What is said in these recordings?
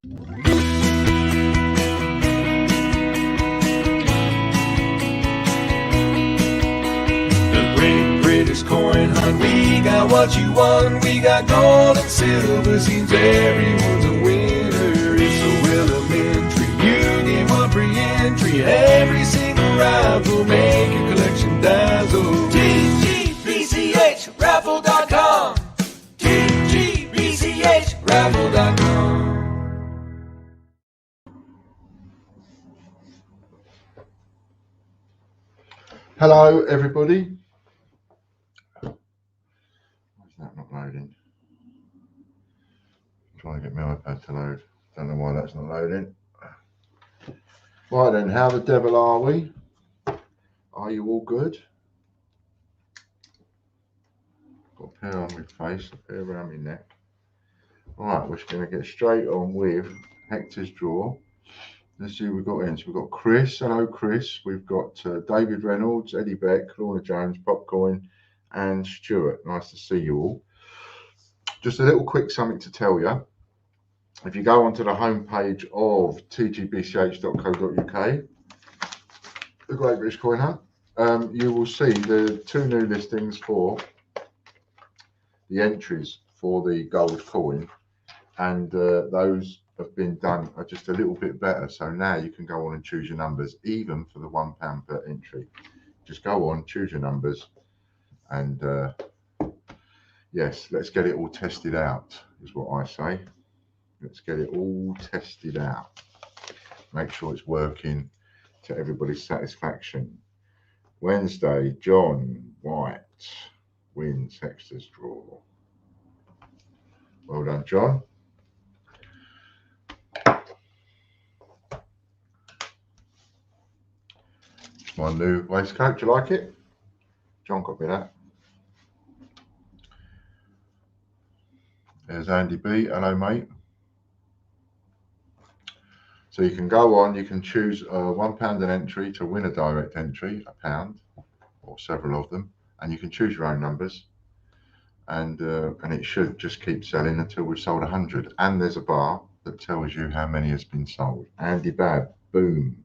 The Great British Coin Hunt, we got what you want. We got gold and silver, seems everyone's a winner. It's so elementary, you get one free entry. Every single raffle, make your collection dazzle. TGBCHraffle.com, TGBCHraffle.com. Hello everybody. Why is that not loading? I'm trying to get my iPad to load. Don't know why that's not loading. Right then, how the devil are we? Are you all good? Got a pair on my face, a pair around my neck. Alright, we're just going to get straight on with Hector's draw. Let's see who we've got in. So we've got Chris. Hello, Chris. We've got David Reynolds, Eddie Beck, Lorna Jones, Popcoin, and Stuart. Nice to see you all. Just a little quick something to tell you. If you go onto the homepage of tgbch.co.uk, the Great British Coin Hunt, you will see the two new listings for the entries for the gold coin, and those have been done just a little bit better. So now you can go on and choose your numbers, even for the £1 per entry. Just go on, choose your numbers, and yes, let's get it all tested out, is what I say. Let's get it all tested out. Make sure it's working to everybody's satisfaction. Wednesday, John White wins Hector's draw. Well done, John. My new waistcoat, do you like it? John got me that. There's Andy B. Hello, mate. So you can go on, you can choose £1 an entry to win a direct entry, £1 or several of them, and you can choose your own numbers, and it should just keep selling until we've sold 100. And there's a bar that tells you how many has been sold. Andy Bab, boom.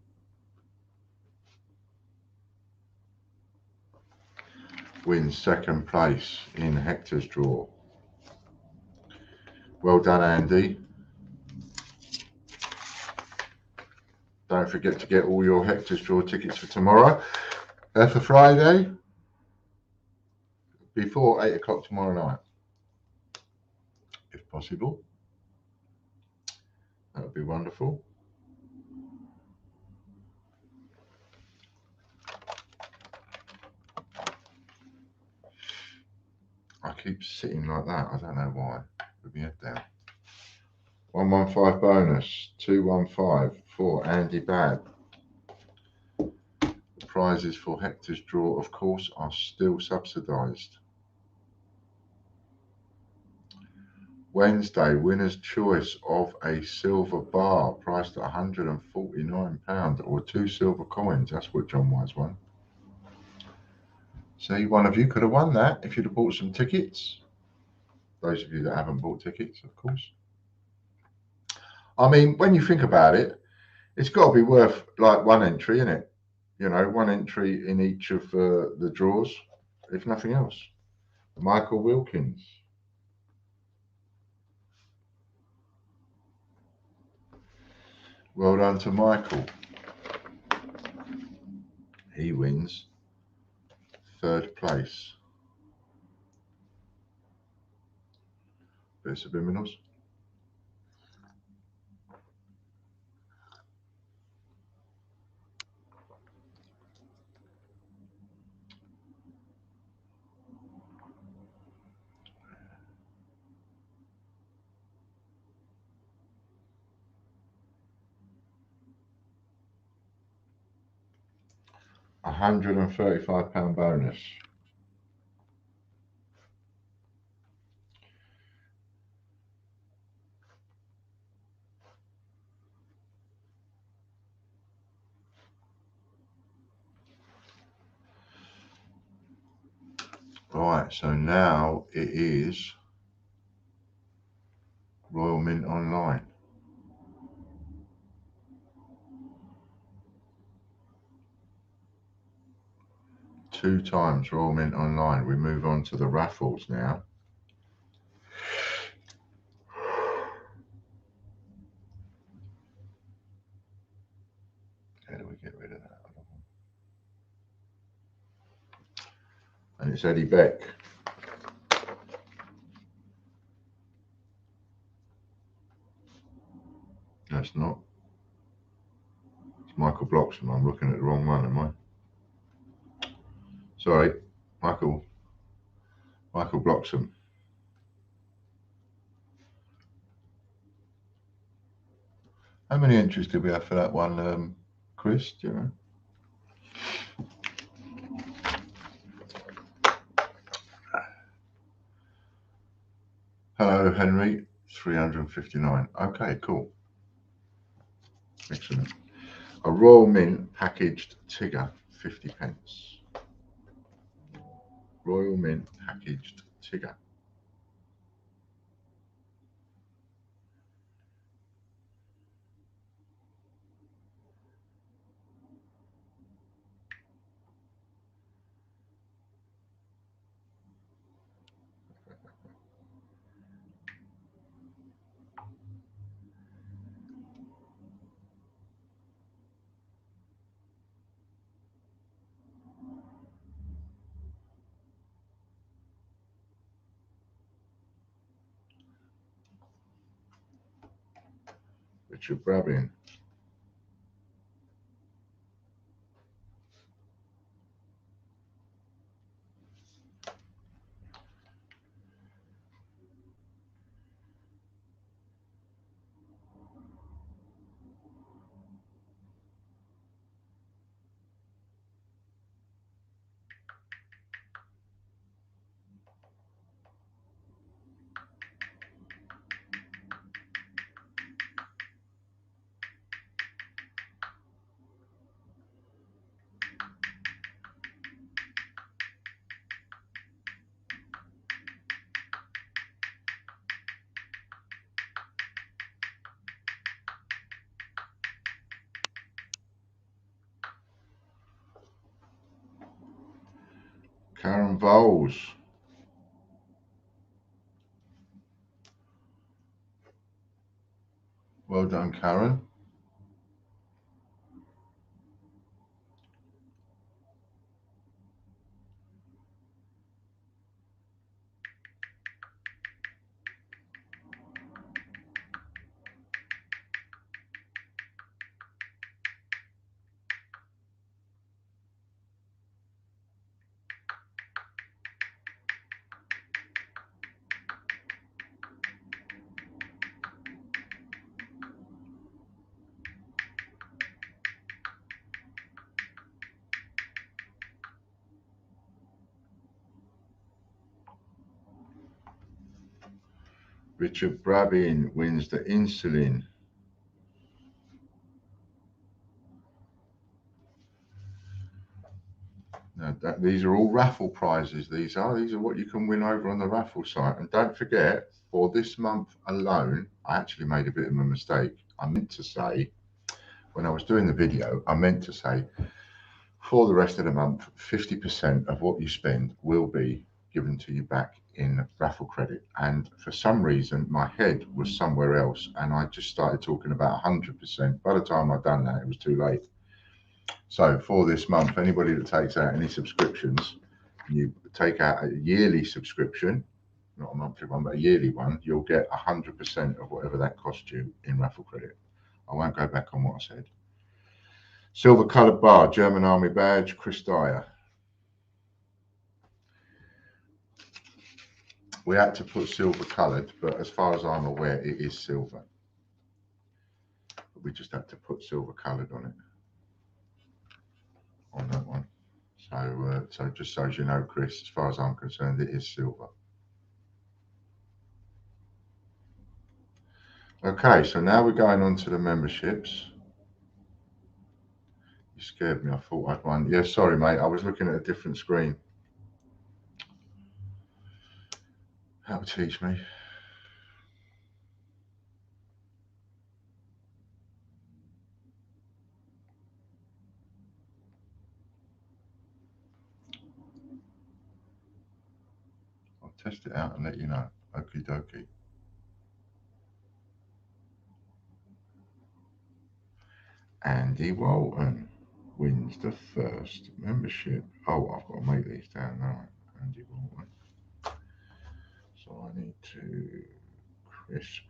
Wins second place in Hector's draw. Well done, Andy. Don't forget to get all your Hector's draw tickets for tomorrow, for Friday, before 8 o'clock tomorrow night, if possible. That would be wonderful. I keep sitting like that. I don't know why. With my head down. 115 bonus. 215 for Andy Bad. The prizes for Hector's draw, of course, are still subsidised. Wednesday, winner's choice of a silver bar priced at £149, or 2 silver coins. That's what John White's won. See, one of you could have won that if you'd have bought some tickets. Those of you that haven't bought tickets, of course. I mean, when you think about it, it's got to be worth like one entry, isn't it? You know, one entry in each of the draws, if nothing else. Michael Wilkins. Well done to Michael. He wins third place. Bit of subliminals. £135 bonus. Right, so now it is Royal Mint Online. 2 times Royal Mint Online. We move on to the raffles now. How do we get rid of that? And it's Eddie Beck. That's not. It's Michael Bloxham. I'm looking at the wrong one, am I? Sorry, Michael Bloxham. How many entries did we have for that one, Chris? Do you know? Hello, Henry. 359. Okay, cool. Excellent. A Royal Mint packaged Tigger, 50p. Royal Mint packaged Tigger. Richard Brabin. Karen Voles. Well done, Karen. Richard Brabin wins the insulin. Now these are all raffle prizes. These are what you can win over on the raffle site. And don't forget, for this month alone, I actually made a bit of a mistake. I meant to say, when I was doing the video, I meant to say, for the rest of the month, 50% of what you spend will be given to you back in raffle credit. And for some reason, my head was somewhere else, and I just started talking about 100%. By the time I'd done that, it was too late. So for this month, anybody that takes out any subscriptions, you take out a yearly subscription, not a monthly one, but a yearly one, you'll get 100% of whatever that cost you in raffle credit. I won't go back on what I said. Silver coloured bar, German Army badge, Chris Dyer. We had to put silver coloured, but as far as I'm aware, it is silver. But we just had to put silver coloured on it, on that one. So just so as you know, Chris, as far as I'm concerned, it is silver. Okay, so now we're going on to the memberships. You scared me. I thought I'd won. Yeah, sorry, mate. I was looking at a different screen. That'll teach me. test it out and let you know. Okie dokie. Andy Walton wins the first membership. Oh, I've got to make these down now. Andy Walton. So I need to Chris.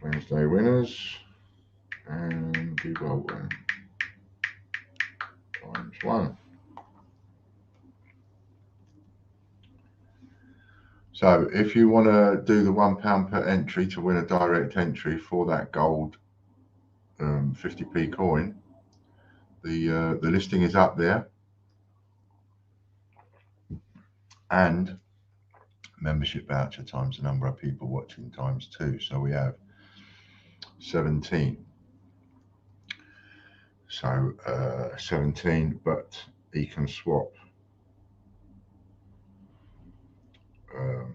Wednesday winners. Andy Walton ×1. So if you want to do the £1 per entry to win a direct entry for that gold 50p coin, the listing is up there, and membership voucher times the number of people watching times 2. So we have 17. So 17, but he can swap for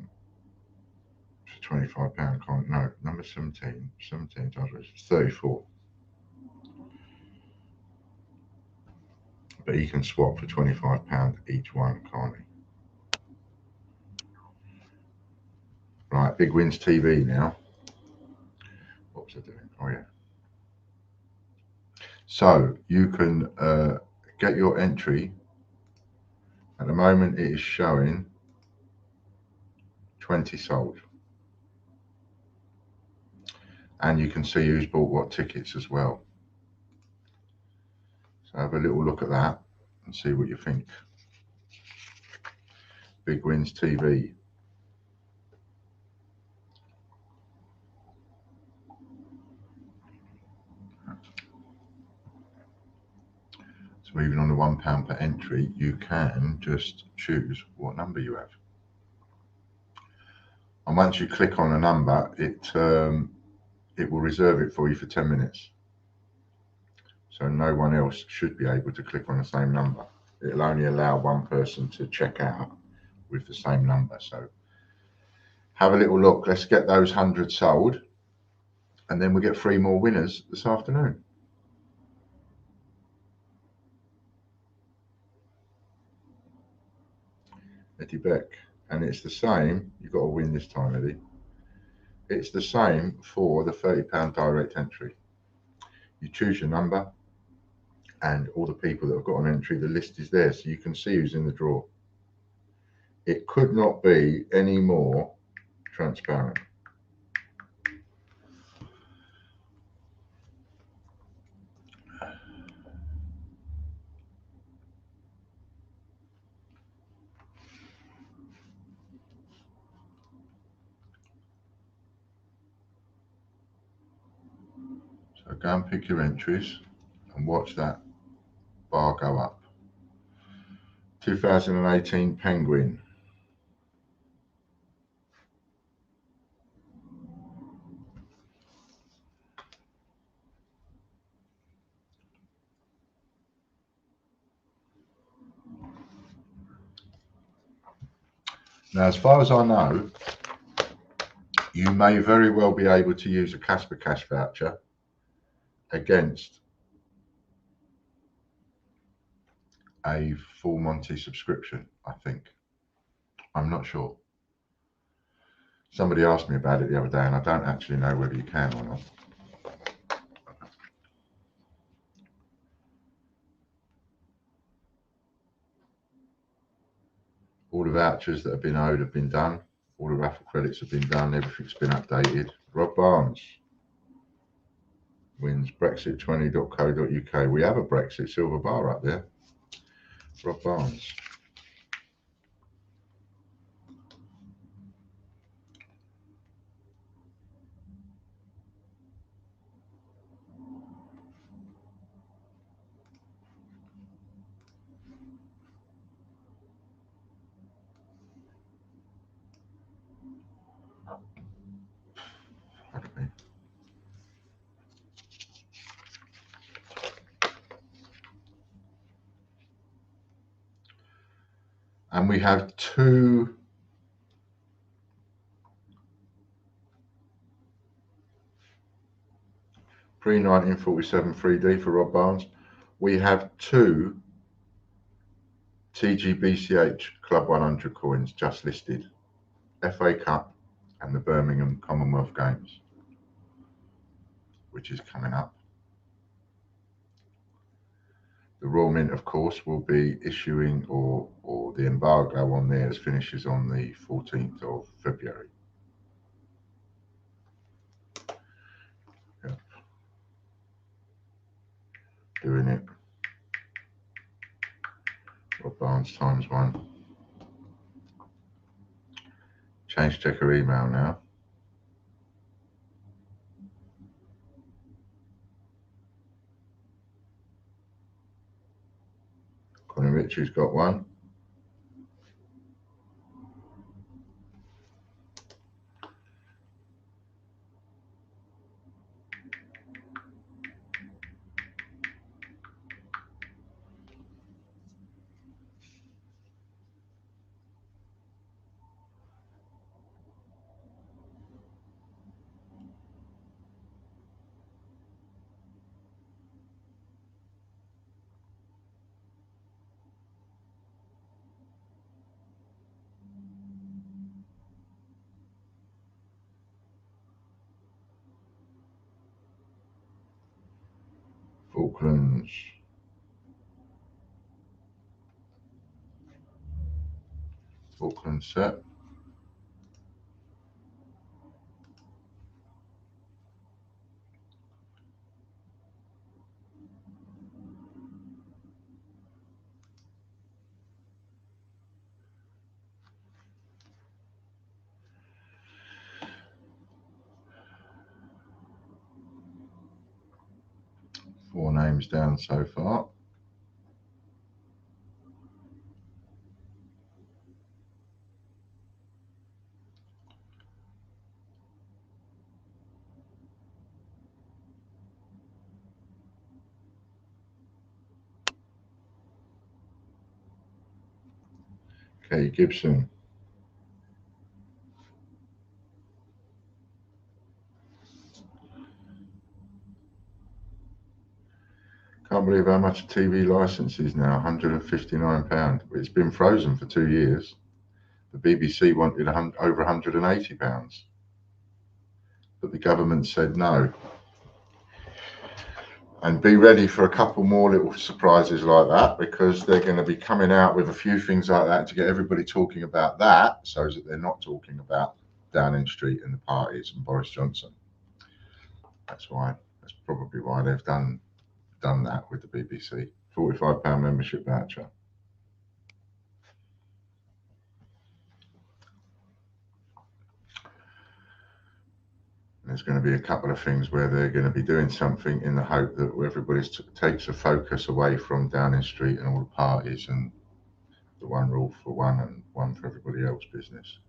£25 coin. No, number 17 times 34. But he can swap for £25 each one, can't he? Right, Big Wins TV now. What was I doing? Oh yeah. So you can get your entry. At the moment it is showing 20 sold. And you can see who's bought what tickets as well. So have a little look at that and see what you think. Big Wins TV. So even on the £1 per entry, you can just choose what number you have. And once you click on a number, it will reserve it for you for 10 minutes. So no one else should be able to click on the same number. It'll only allow one person to check out with the same number. So have a little look. Let's get those 100 sold, and then we'll get 3 more winners this afternoon. Eddie Beck. And it's the same. You've got to win this time, Eddie. It's the same for the £30 direct entry. You choose your number, and all the people that have got an entry, the list is there, so you can see who's in the draw. It could not be any more transparent. So go and pick your entries and watch that bar go up. 2018 Penguin. Now, as far as I know, you may very well be able to use a Casper Cash voucher against a full Monty subscription, I think. I'm not sure. Somebody asked me about it the other day, and I don't actually know whether you can or not. All the vouchers that have been owed have been done. All the raffle credits have been done. Everything's been updated. Rob Barnes wins Brexit20.co.uk. We have a Brexit silver bar up there. Rob Barnes. Okay. And we have 2 pre-1947 3D for Rob Barnes. we have 2 TGBCH Club 100 coins just listed. FA Cup and the Birmingham Commonwealth Games, which is coming up. The Royal Mint, of course, will be issuing, or the embargo on theirs finishes on the 14th of February. Yep. Doing it. Rob Barnes ×1. Change checker email now. Conor Ritchie's got one. Falklands. Falklands set. Four names down so far. Okay, Gibson. Can't believe how much a TV license is now, £159. It's been frozen for 2 years. The BBC wanted over £180, but the government said no. And be ready for a couple more little surprises like that, because they're going to be coming out with a few things like that to get everybody talking about that, so that they're not talking about Downing Street and the parties and Boris Johnson. That's probably why they've done that with the BBC. £45 membership voucher. There's going to be a couple of things where they're going to be doing something in the hope that everybody takes a focus away from Downing Street and all the parties and the one rule for one and one for everybody else business.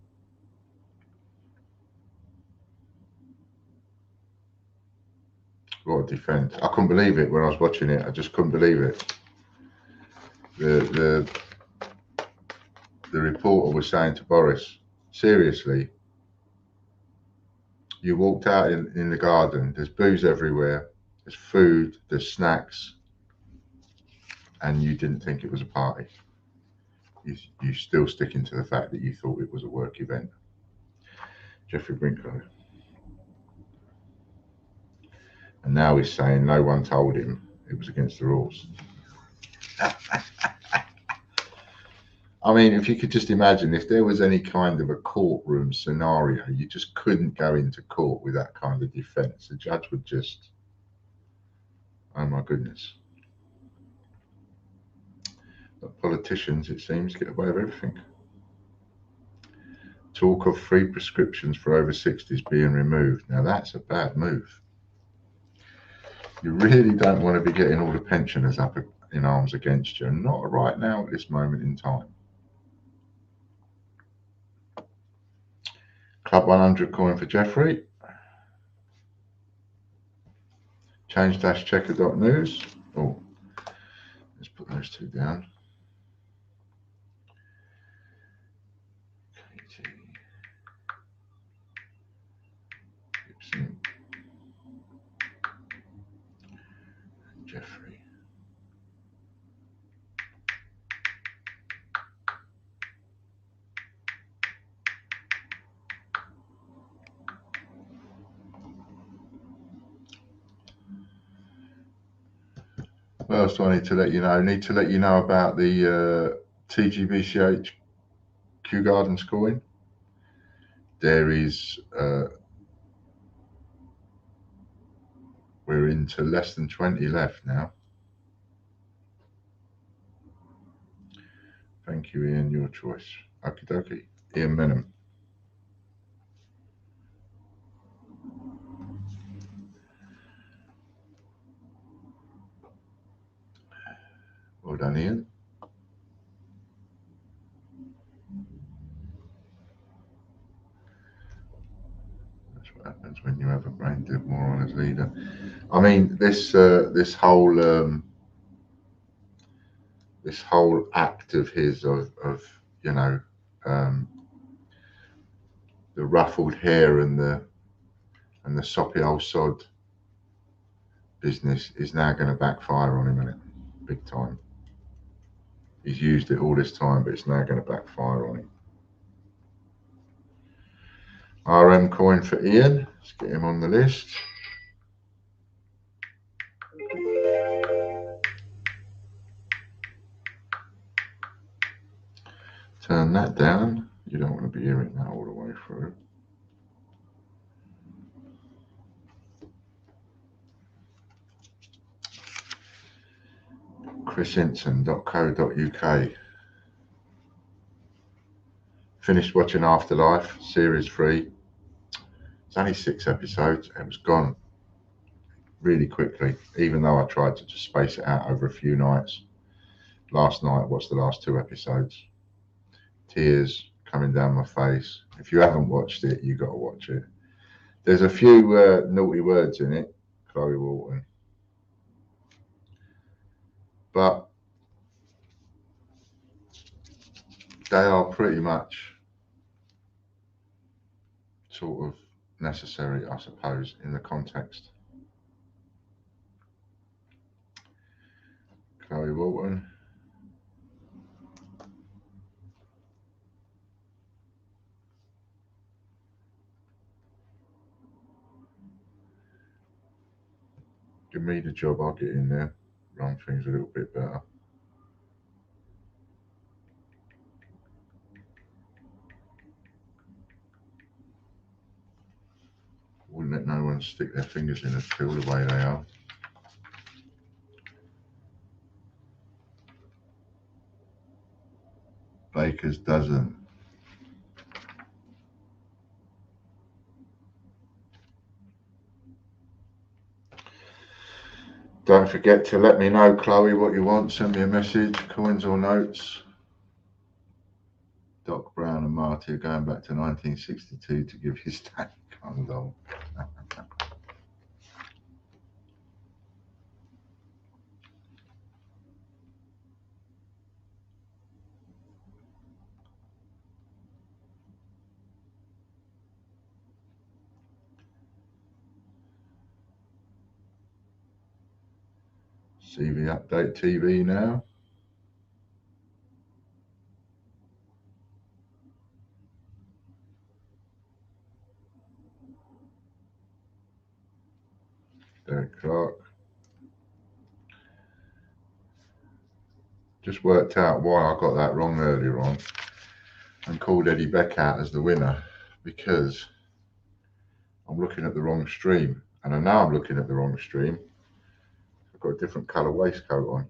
What a defence. I couldn't believe it when I was watching it. I just couldn't believe it. The reporter was saying to Boris, seriously, you walked out in the garden, there's booze everywhere, there's food, there's snacks, and you didn't think it was a party. You still sticking to the fact that you thought it was a work event. Geoffrey Brinklow. And now he's saying no one told him it was against the rules. I mean, if you could just imagine, if there was any kind of a courtroom scenario, you just couldn't go into court with that kind of defence. The judge would just, oh my goodness. But politicians, it seems, get away with everything. Talk of free prescriptions for over 60s being removed. Now that's a bad move. You really don't want to be getting all the pensioners up in arms against you. Not right now at this moment in time. Club 100 coin for Jeffrey. Change-checker.news. Oh, let's put those two down. Katie Gibson. Jeffrey. What else do I need to let you know? I need to let you know about the TGBCH Kew Gardens coin. There is, we're into less than 20 left now. Thank you, Ian, your choice. Okie dokie. Ian Menham. Well done, Ian. That's what happens when you have a brain dead moron as leader. I mean, this whole act of his of you know, the ruffled hair and the soppy old sod business is now going to backfire on him, isn't it? Big time. He's used it all this time, but it's now going to backfire on him. RM coin for Ian. Let's get him on the list. Turn that down. You don't want to be hearing that all the way through. chrishinton.co.uk. Finished watching Afterlife, series 3. It's only 6 episodes. It was gone really quickly, even though I tried to just space it out over a few nights. Last night I watched the last 2 episodes. Tears coming down my face. If you haven't watched it, you got to watch it. There's a few naughty words in it, Chloe Walton. But they are pretty much sort of necessary, I suppose, in the context. Chloe Walton. Give me the job, I'll get in there, run things a little bit better. Wouldn't let no one stick their fingers in a till the way they are. Baker's dozen. Don't forget to let me know, Chloe, what you want. Send me a message, coins or notes. Doc Brown and Marty are going back to 1962 to give his dad condom. CV Update TV now. Derek Clark. Just worked out why I got that wrong earlier on and called Eddie Beck out as the winner, because I'm looking at the wrong stream, and I know I'm looking at the wrong stream. I've got a different colour waistcoat on.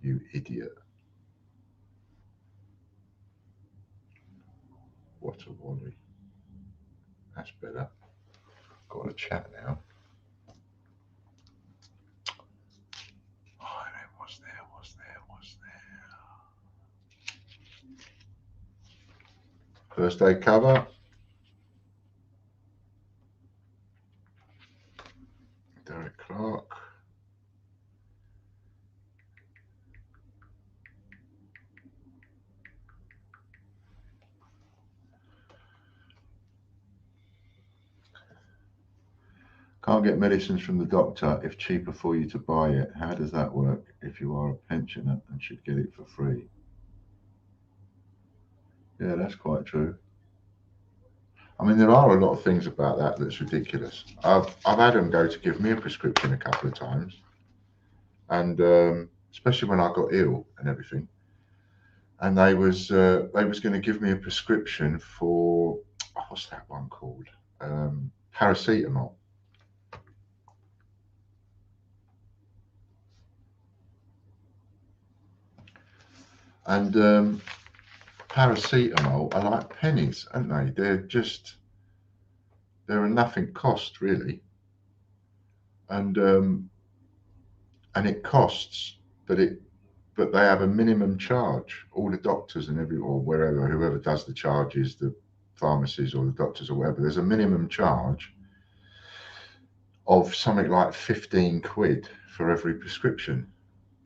You idiot. What a wally. That's better. Got a chat now. Oh, what's there? First day cover. Derek Clark. Can't get medicines from the doctor if cheaper for you to buy it. How does that work if you are a pensioner and should get it for free? Yeah, that's quite true. I mean, there are a lot of things about that that's ridiculous. I've had them go to give me a prescription a couple of times, and especially when I got ill and everything. And they was going to give me a prescription for what's that one called? Paracetamol. And paracetamol are like pennies, aren't they? They're a nothing cost really, and it costs, but they have a minimum charge. All the doctors and or whoever does the charges, the pharmacies or the doctors or whatever, there's a minimum charge of something like 15 quid for every prescription.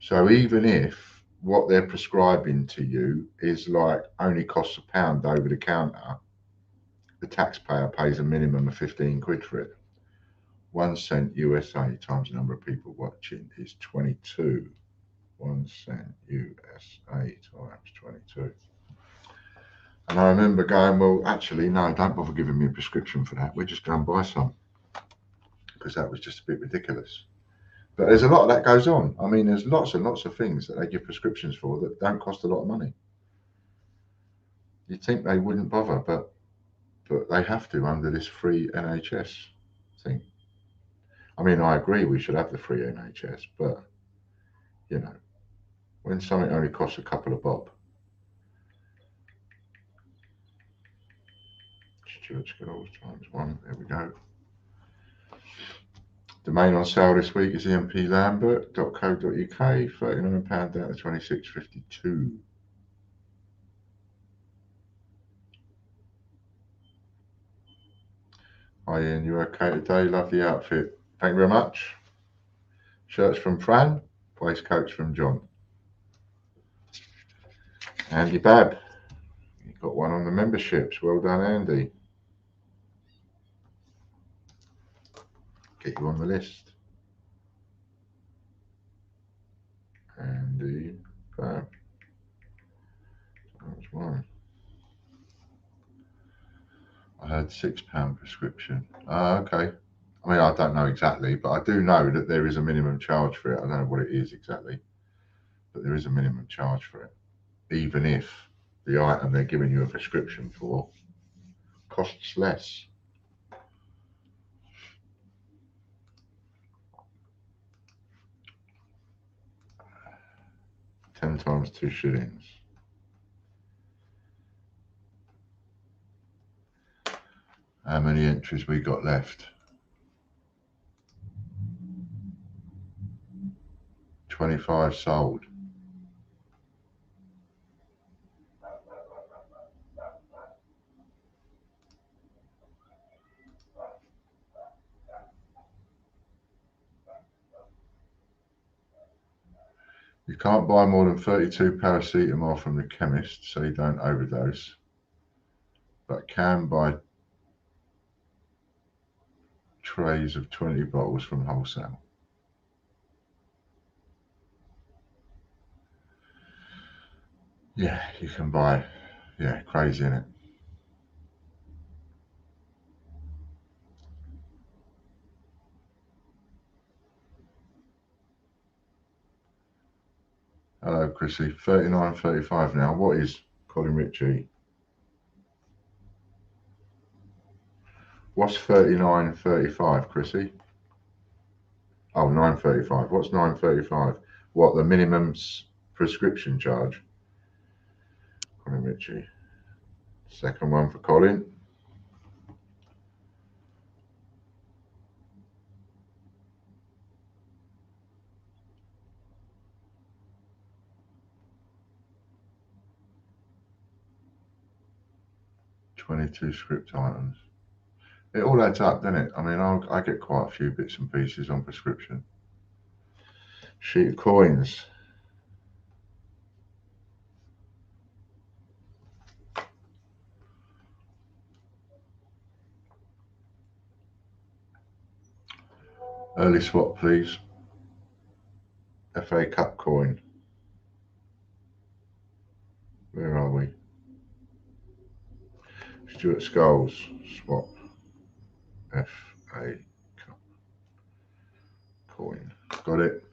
So even if what they're prescribing to you is like only costs £1 over the counter, the taxpayer pays a minimum of 15 quid for it. 1 cent USA times the number of people watching is 22. 1 cent USA times 22. And I remember going, well, actually, no, don't bother giving me a prescription for that. We're just going to buy some. Because that was just a bit ridiculous. But there's a lot of that goes on. I mean, there's lots and lots of things that they give prescriptions for that don't cost a lot of money. You'd think they wouldn't bother, but they have to under this free NHS thing. I mean, I agree we should have the free NHS, but, you know, when something only costs a couple of bob. Stuart Skittles times 1, there we go. Domain on sale this week is emplambert.co.uk, £39 down to £26.52. Hi Ian, you okay today? Lovely outfit. Thank you very much. Shirts from Fran, waistcoats from John. Andy Bab, you got one on the memberships. Well done, Andy. Get you on the list. Andy Bab. That was one. I heard £6 prescription. Okay. I mean, I don't know exactly, but I do know that there is a minimum charge for it. I don't know what it is exactly, but there is a minimum charge for it, even if the item they're giving you a prescription for costs less. £10 times 2 shillings. How many entries we got left? 25 sold. You can't buy more than 32 paracetamol from the chemist, so you don't overdose, but can buy trays of 20 bottles from wholesale. Yeah, you can buy, yeah, crazy, isn't it? Hello, Chrissy. 39.35 now. What is Colin Ritchie? What's 39.35, Chrissy? Oh, 9.35. What's 9.35? What, the minimum prescription charge? Colin Ritchie. Second one for Colin. $22 script items. It all adds up, doesn't it? I mean, I get quite a few bits and pieces on prescription. Sheet of coins. Early swap, please. FA Cup coin. Where are we? Stuart Skulls swap. FA Cup coin. Got it.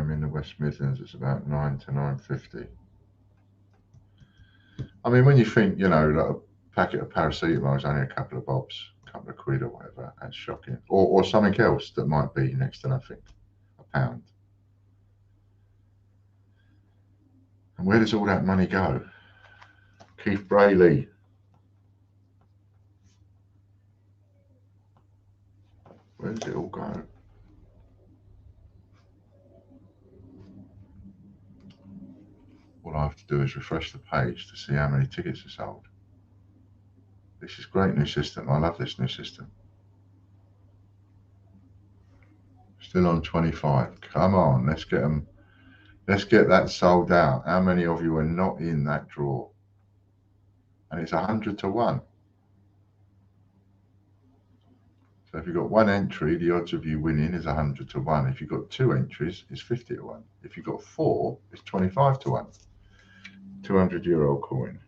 same in the West Midlands. It's about 9 to 9.50. I mean, when you think, you know, like a packet of paracetamol is only a couple of bobs, a couple of quid or whatever, that's shocking. Or something else that might be next to nothing, £1. And where does all that money go? Keith Brayley. Where does it all go? All I have to do is refresh the page to see how many tickets are sold. This is a great new system. I love this new system. Still on 25. Come on, let's get them. Let's get that sold out. How many of you are not in that draw? And it's 100 to 1. So if you've got one entry, the odds of you winning is 100 to 1. If you've got 2 entries, it's 50 to 1. If you've got 4, it's 25 to 1. €200 coin.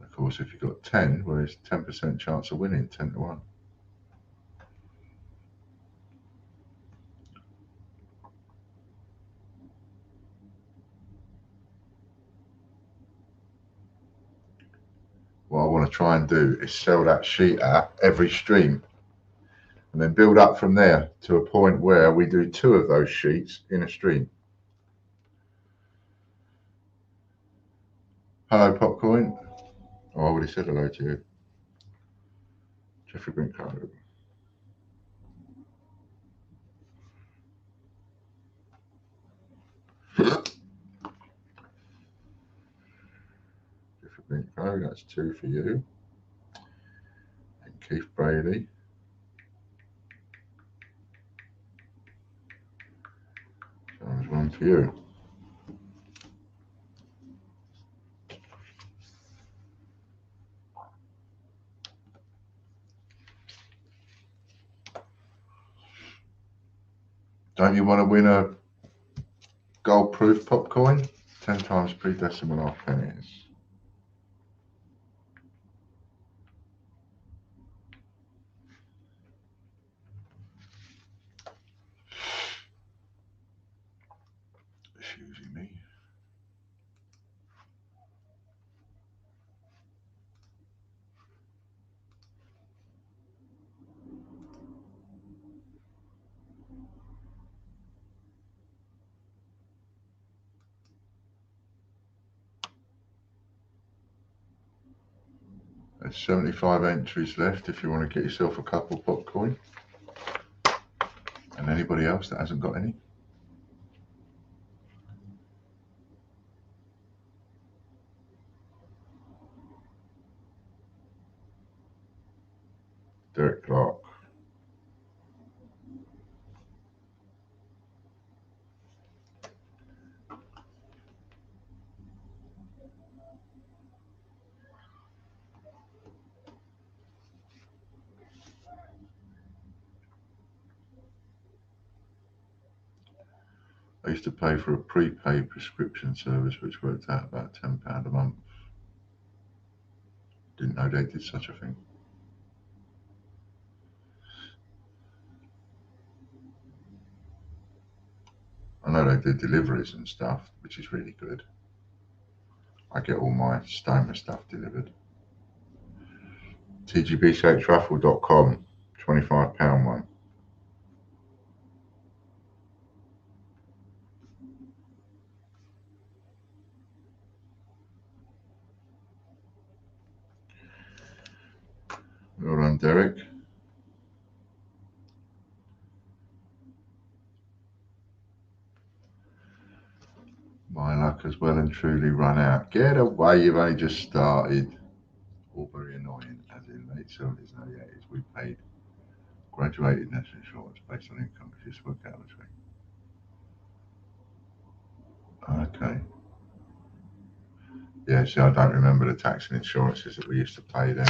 Of course, if you've got 10, well, there's 10% chance of winning, 10 to 1. What I want to try and do is sell that sheet out every stream and then build up from there to a point where we do 2 of those sheets in a stream. Hello, Popcoin. Oh, I already said hello to you. Jeffrey Brinkcoat. Jeffrey Brinkcoat, that's 2 for you. And Keith Brayley. There's 1 for you. Don't you want to win a gold-proof Popcoin? 10 times pre-decimal half pennies. Excuse me. There's 75 entries left if you want to get yourself a couple Popcoin. And anybody else that hasn't got any? Derek Clark. I used to pay for a prepaid prescription service which worked out about £10 a month. Didn't know they did such a thing. I know they do deliveries and stuff, which is really good. I get all my Stoner stuff delivered. TGBCHraffle.com, £25 one. Well done, Derek. My luck has well and truly run out. Get away, you've only just started. All very annoying, as in late 70s and early 80s. We paid graduated national insurance based on income, which just worked out between. Okay. Yeah, see, I don't remember the tax and insurances that we used to pay then.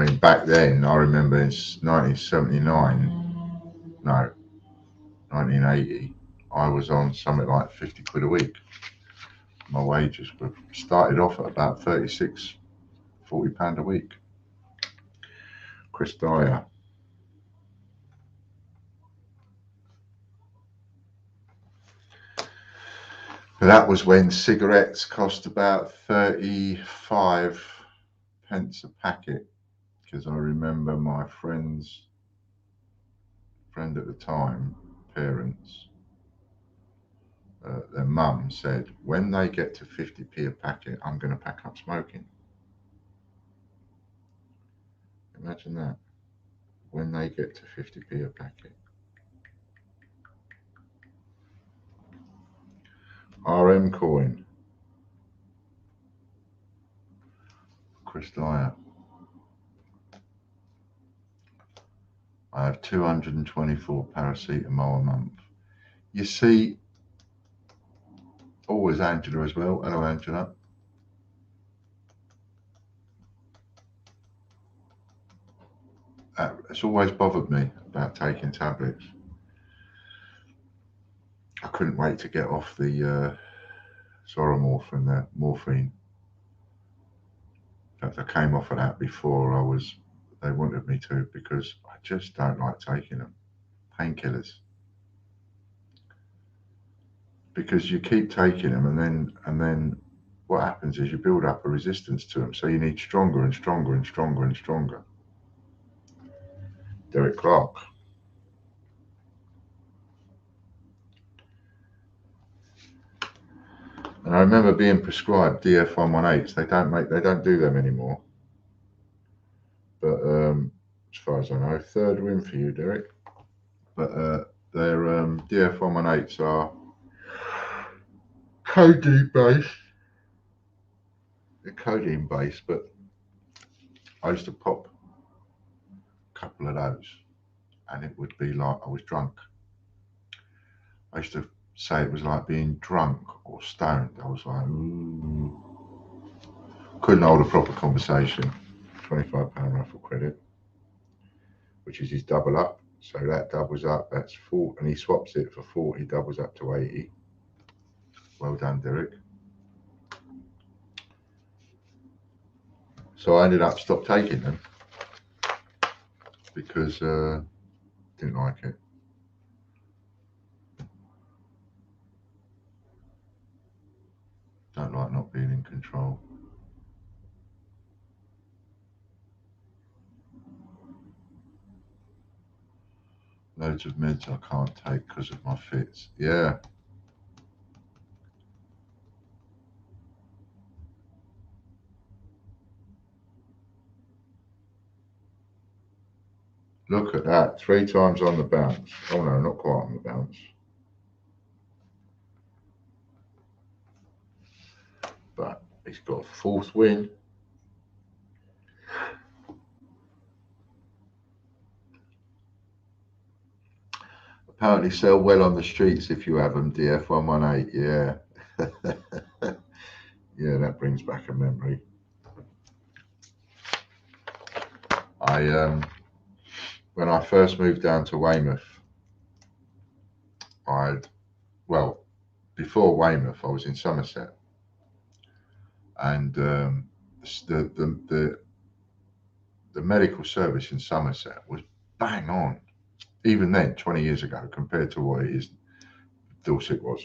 mean, back then, I remember in 1979, no, 1980, I was on something like 50 quid a week. My wages were started off at about 36, 40 pound a week. Chris Dyer. That was when cigarettes cost about 35 pence a packet, because I remember my friend at the time, parents, their mum said, when they get to 50p a packet, I'm going to pack up smoking. Imagine that. When they get to 50p a packet. RM coin. Chris Dyer. I have 224 paracetamol a month. You see, always Angela as well. Hello, Angela. It's always bothered me about taking tablets. I couldn't wait to get off the Soromorph and the morphine. In fact, I came off of that before they wanted me to, because I just don't like taking them. Painkillers. Because you keep taking them, and then what happens is you build up a resistance to them. So you need stronger and stronger and stronger and stronger. Derek Clark. And I remember being prescribed DF118s. They don't do them anymore. But as far as I know, third win for you, Derek. But their DF118s are codeine based. They're codeine based, but I used to pop a couple of those, and it would be like I was drunk. I used to say it was like being drunk or stoned. I was like, ooh. Couldn't hold a proper conversation. £25 raffle credit, which is his double up. So that doubles up, that's 40, and he swaps it for 40, doubles up to 80. Well done, Derek. So I ended up stopped taking them because didn't like it. Don't like not being in control. Loads of meds I can't take because of my fits. Yeah. Look at that, 3 times on the bounce. Oh no, not quite on the bounce. But he's got a 4th win. Apparently sell well on the streets if you have them, DF118, yeah. Yeah, that brings back a memory. When I first moved down to Weymouth, before Weymouth, I was in Somerset, and the medical service in Somerset was bang on, even then, 20 years ago, compared to what it is. Dorset was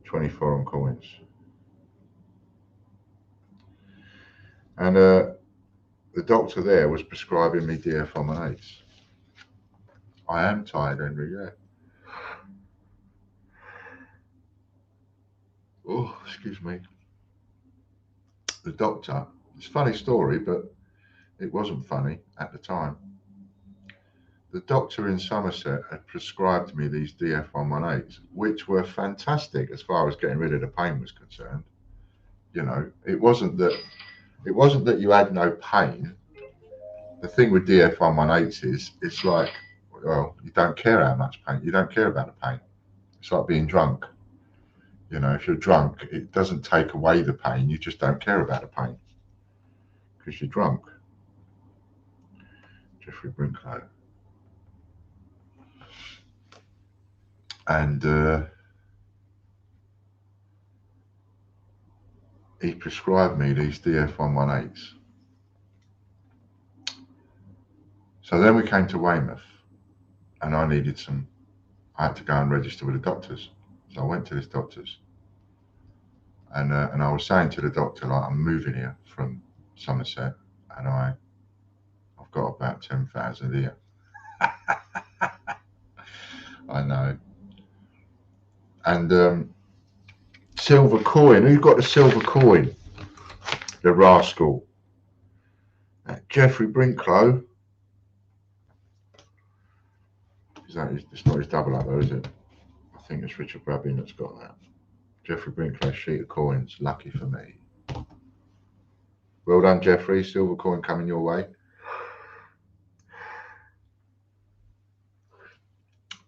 24 on coins, and the doctor there was prescribing me DF118s. I am tired, Henry, yeah. Oh, excuse me. The doctor, it's a funny story, but it wasn't funny at the time. The doctor in Somerset had prescribed me these DF118s, which were fantastic as far as getting rid of the pain was concerned. You know, it wasn't that you had no pain. The thing with DF118s is it's like, well, you don't care how much pain. You don't care about the pain. It's like being drunk. You know, if you're drunk, it doesn't take away the pain. You just don't care about the pain because you're drunk. Geoffrey Brinklow. And he prescribed me these DF118s. So then we came to Weymouth, and I had to go and register with the doctors. So I went to this doctor's, and I was saying to the doctor, like, I'm moving here from Somerset, and I've got about 10,000 here. I know. And silver coin. Who got the silver coin? The rascal. Geoffrey Brinklow. It's not his double up though, is it? I think it's Richard Brabbin that's got that. Geoffrey Brinklow, sheet of coins. Lucky for me. Well done, Geoffrey. Silver coin coming your way.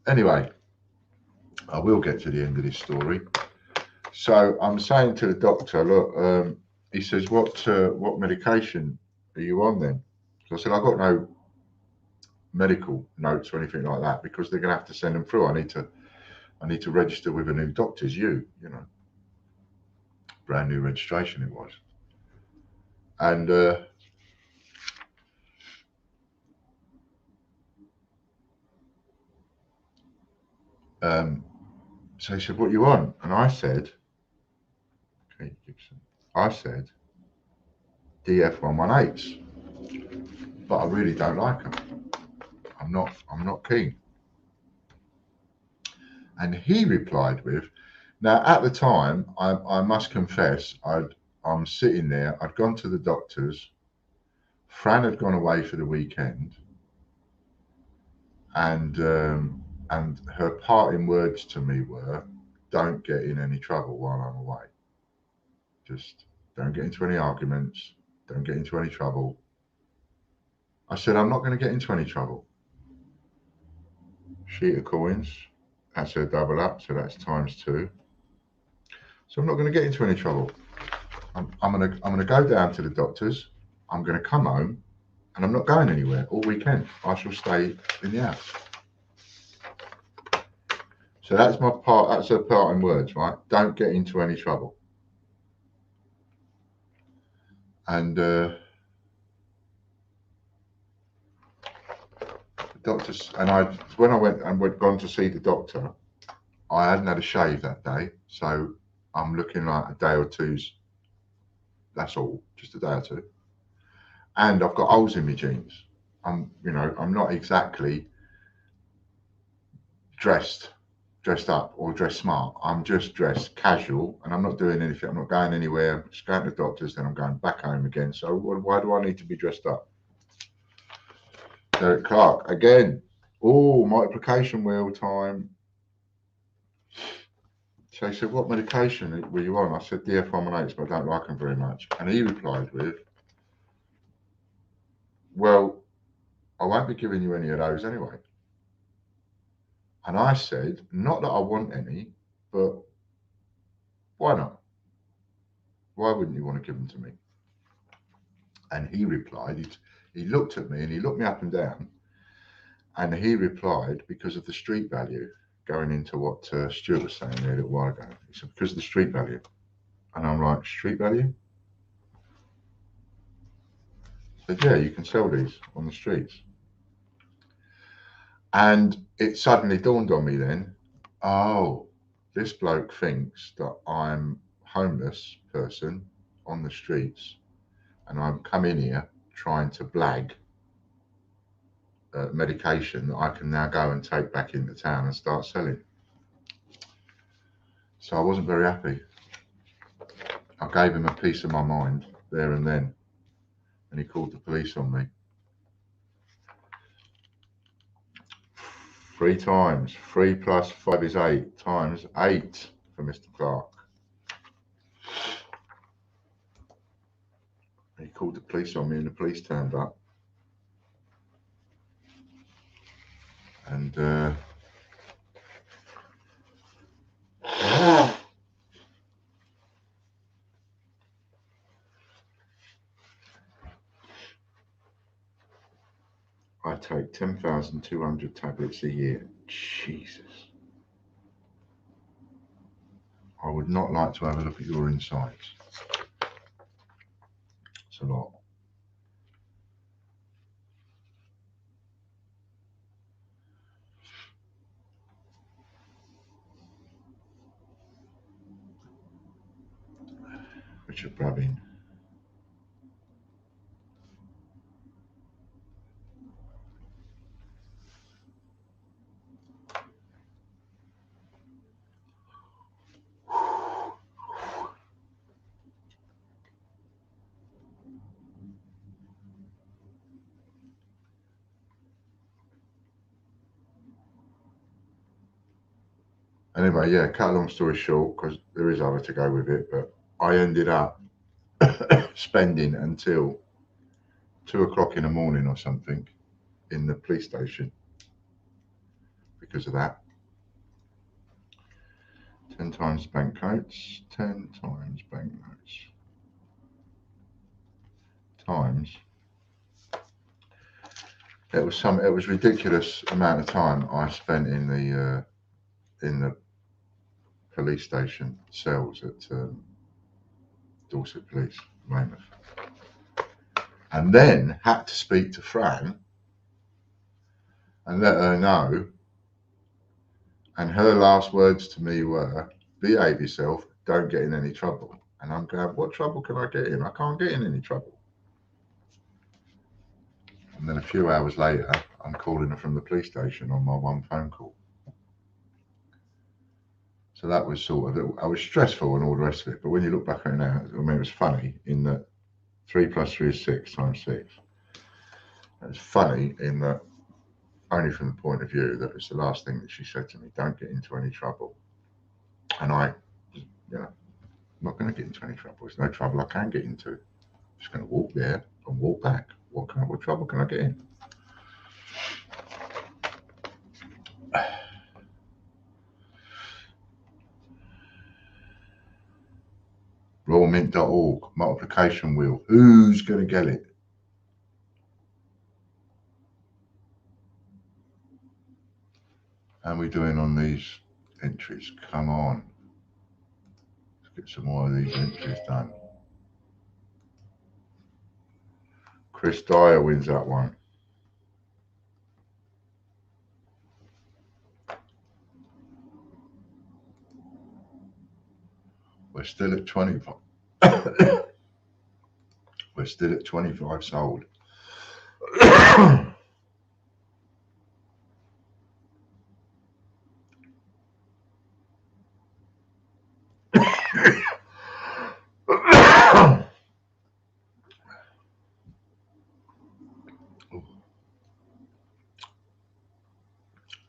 Anyway, I will get to the end of this story. So I'm saying to the doctor, look, he says, what medication are you on then? So I said, I've got no medical notes or anything like that, because they're going to have to send them through. I need to register with a new doctor's, you know, brand new registration it was. And so he said, what you want? And I said, okay, Gibson, I said DF118s, but I really don't like them. I'm not keen. And he replied with, now at the time, I must confess, I'm sitting there, I'd gone to the doctor's, Fran had gone away for the weekend, and her parting words to me were, don't get in any trouble while I'm away. Just don't get into any arguments, don't get into any trouble. I said, I'm not going to get into any trouble. Sheet of coins, that's a double up, so that's ×2. So I'm not going to get into any trouble. I'm going to go down to the doctor's. I'm going to come home, and I'm not going anywhere all weekend. I shall stay in the house. So that's my part. That's her parting words, right? Don't get into any trouble. And the doctors, and when I went and gone to see the doctor, I hadn't had a shave that day, so I'm looking like a day or two's. That's all, just a day or two. And I've got holes in my jeans. I'm not exactly dressed up or dressed smart. I'm just dressed casual, and I'm not doing anything. I'm not going anywhere. I'm just going to the doctor's, then I'm going back home again. So why do I need to be dressed up? Derek Clark again. Oh, multiplication wheel time. So he said, what medication were you on? I said DF118s, but I don't like them very much. And he replied with, well, I won't be giving you any of those anyway. And I said, not that I want any, but why not? Why wouldn't you want to give them to me? And he replied, he looked at me, and he looked me up and down, and he replied, because of the street value, going into what Stuart was saying there a little while ago. He said, because of the street value. And I'm like, street value? He said, yeah, you can sell these on the streets. And it suddenly dawned on me then, oh, this bloke thinks that I'm a homeless person on the streets, and I'm come in here trying to blag medication that I can now go and take back into town and start selling. So I wasn't very happy. I gave him a piece of my mind there and then, and he called the police on me. 3 times. 3 + 5 is 8 times 8 for Mr. Clark. He called the police on me, and the police turned up. And I take 10,200 tablets a year. Jesus. I would not like to have a look at your insides. It's a lot. Richard Brabbin. Anyway, yeah, cut a long story short, because there is other to go with it, but I ended up spending until 2 o'clock in the morning or something in the police station because of that. 10 times banknotes, 10 times banknotes, times. It was ridiculous amount of time I spent in the police station cells at Dorset Police, Weymouth. And then had to speak to Fran and let her know. And her last words to me were, behave yourself, don't get in any trouble. And I'm going, what trouble can I get in? I can't get in any trouble. And then a few hours later, I'm calling her from the police station on my one phone call. So that was sort of, I was stressful and all the rest of it. But when you look back at it now, I mean, it was funny in that 3 plus 3 is 6 times 6. It was funny in that, only from the point of view that it's the last thing that she said to me, don't get into any trouble. And I, you know, I'm not going to get into any trouble. There's no trouble I can get into. I'm just going to walk there and walk back. What trouble can I get in? Royalmint.org, multiplication wheel. Who's going to get it? How are we doing on these entries? Come on. Let's get some more of these entries done. Chris Dyer wins that one. We're still at 25. We're still at 25 sold.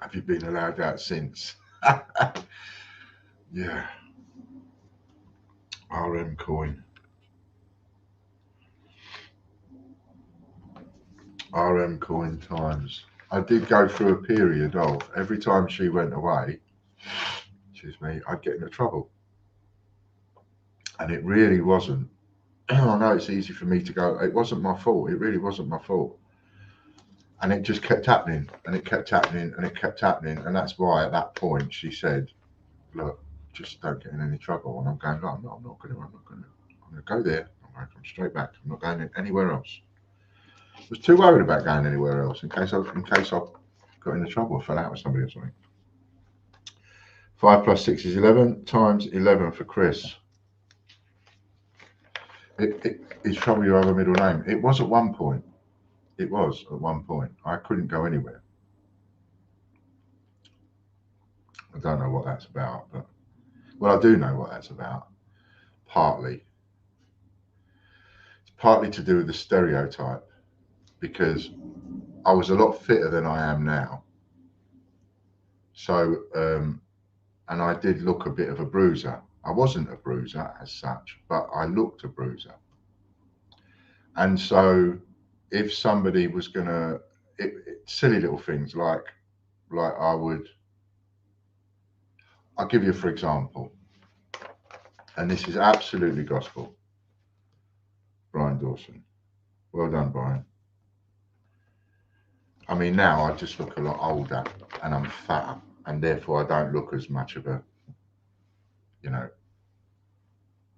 Have you been allowed out since? Yeah. RM coin. RM coin times. I did go through a period of every time she went away, excuse me, I'd get into trouble. And it really wasn't. I know it's easy for me to go, it wasn't my fault. It really wasn't my fault. And it just kept happening, and it kept happening, and it kept happening. And that's why at that point she said, look, just don't get in any trouble. And I'm going, no, I'm not going to. I'm going to go there. I'm going to come straight back. I'm not going anywhere else. I was too worried about going anywhere else in case I got into trouble or fell out with somebody or something. 5 plus 6 is 11 times 11 for Chris. It's trouble you have a middle name. It was at one point. It was at one point. I couldn't go anywhere. I don't know what that's about, but well, I do know what that's about. Partly. It's partly to do with the stereotype, because I was a lot fitter than I am now. So, and I did look a bit of a bruiser. I wasn't a bruiser as such, but I looked a bruiser. And so if somebody was going to, silly little things like I'll give you for example, and this is absolutely gospel. Brian Dawson. Well done, Brian. I mean, now I just look a lot older and I'm fatter, and therefore I don't look as much of a, you know,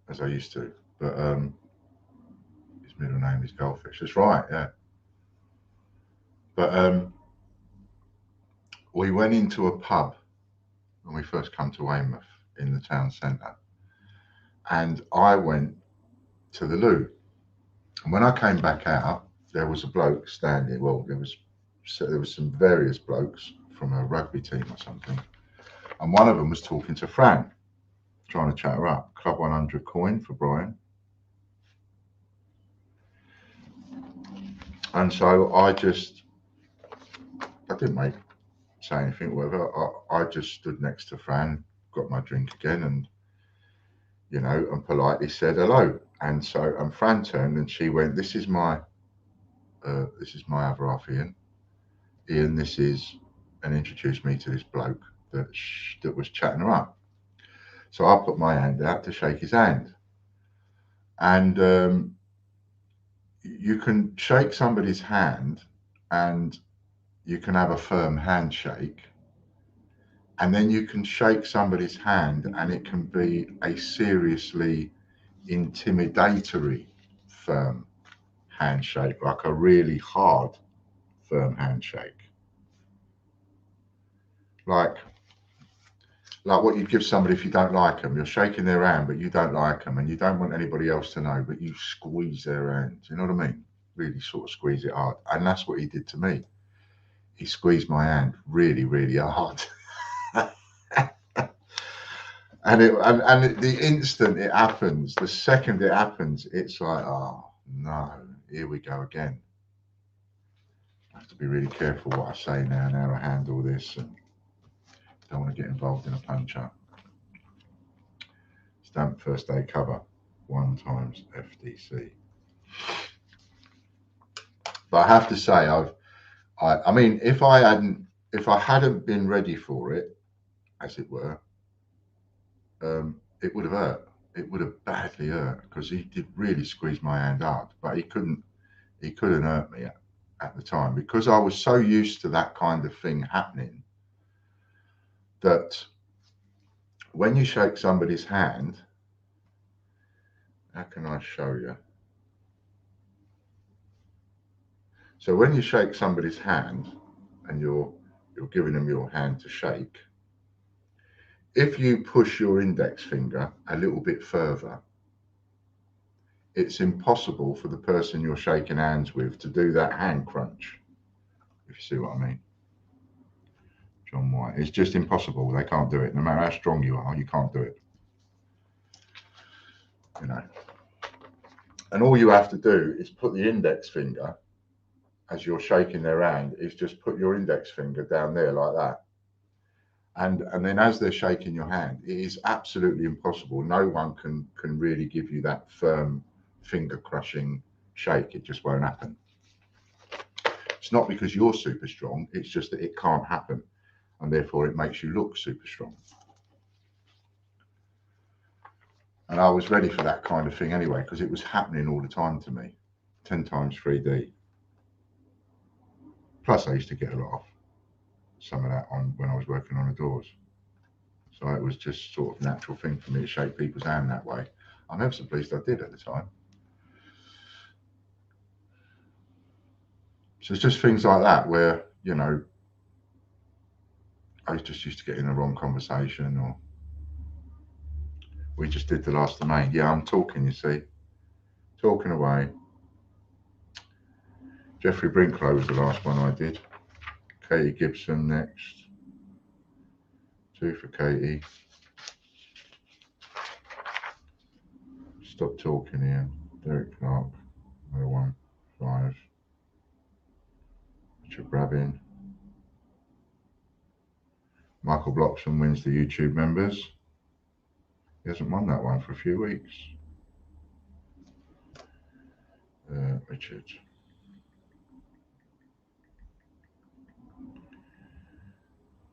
as I used to. But his middle name is Goldfish. That's right, yeah. But we went into a pub when we first come to Weymouth in the town centre, and I went to the loo. And when I came back out, there was a bloke standing. Well, there was some various blokes from a rugby team or something, and one of them was talking to Fran, trying to chat her up. Club 100 coin for Brian. And so I didn't say anything, whatever. I just stood next to Fran, got my drink again, and and politely said hello. And Fran turned and she went, "This is my other half, Ian. Ian, this is," and introduced me to this bloke that was chatting her up. So I put my hand out to shake his hand, and you can shake somebody's hand, and you can have a firm handshake, and then you can shake somebody's hand, and it can be a seriously intimidatory firm handshake, like a really hard firm handshake, like what you'd give somebody if you don't like them. You're shaking their hand, but you don't like them, and you don't want anybody else to know, but you squeeze their hand. Do you know what I mean? Really sort of squeeze it hard. And that's what he did to me. He squeezed my hand really, really hard. And the instant it happens, the second it happens, it's like, oh no, here we go again. I have to be really careful what I say now and how I handle this, and don't want to get involved in a punch up. Stamp first day cover, 1 times FTC. But I have to say, I mean, if I hadn't been ready for it, as it were, it would have hurt. It would have badly hurt, because he did really squeeze my hand hard, but he couldn't hurt me at the time, because I was so used to that kind of thing happening, that when you shake somebody's hand, how can I show you? So when you shake somebody's hand and you're giving them your hand to shake, if you push your index finger a little bit further, it's impossible for the person you're shaking hands with to do that hand crunch, if you see what I mean. John White. It's just impossible. They can't do it. No matter how strong you are, you can't do it. And all you have to do is put the index finger, as you're shaking their hand, is just put your index finger down there like that. And then as they're shaking your hand, it is absolutely impossible. No one can really give you that firm finger crushing shake. It just won't happen. It's not because you're super strong, it's just that it can't happen, and therefore it makes you look super strong. And I was ready for that kind of thing anyway, because it was happening all the time to me. 10 times 3D. Plus I used to get a lot of some of that on when I was working on the doors. So it was just sort of a natural thing for me to shake people's hand that way. I'm ever so pleased I did at the time. So it's just things like that where, I just used to get in the wrong conversation, or we just did the last domain. Yeah, I'm talking, you see. Talking away. Jeffrey Brinklow was the last one I did. Katie Gibson next. 2 for Katie. Stop talking here. Derek Clark. Another 1. 5. Richard Brabin. Michael Bloxham wins the YouTube members. He hasn't won that one for a few weeks. Richard.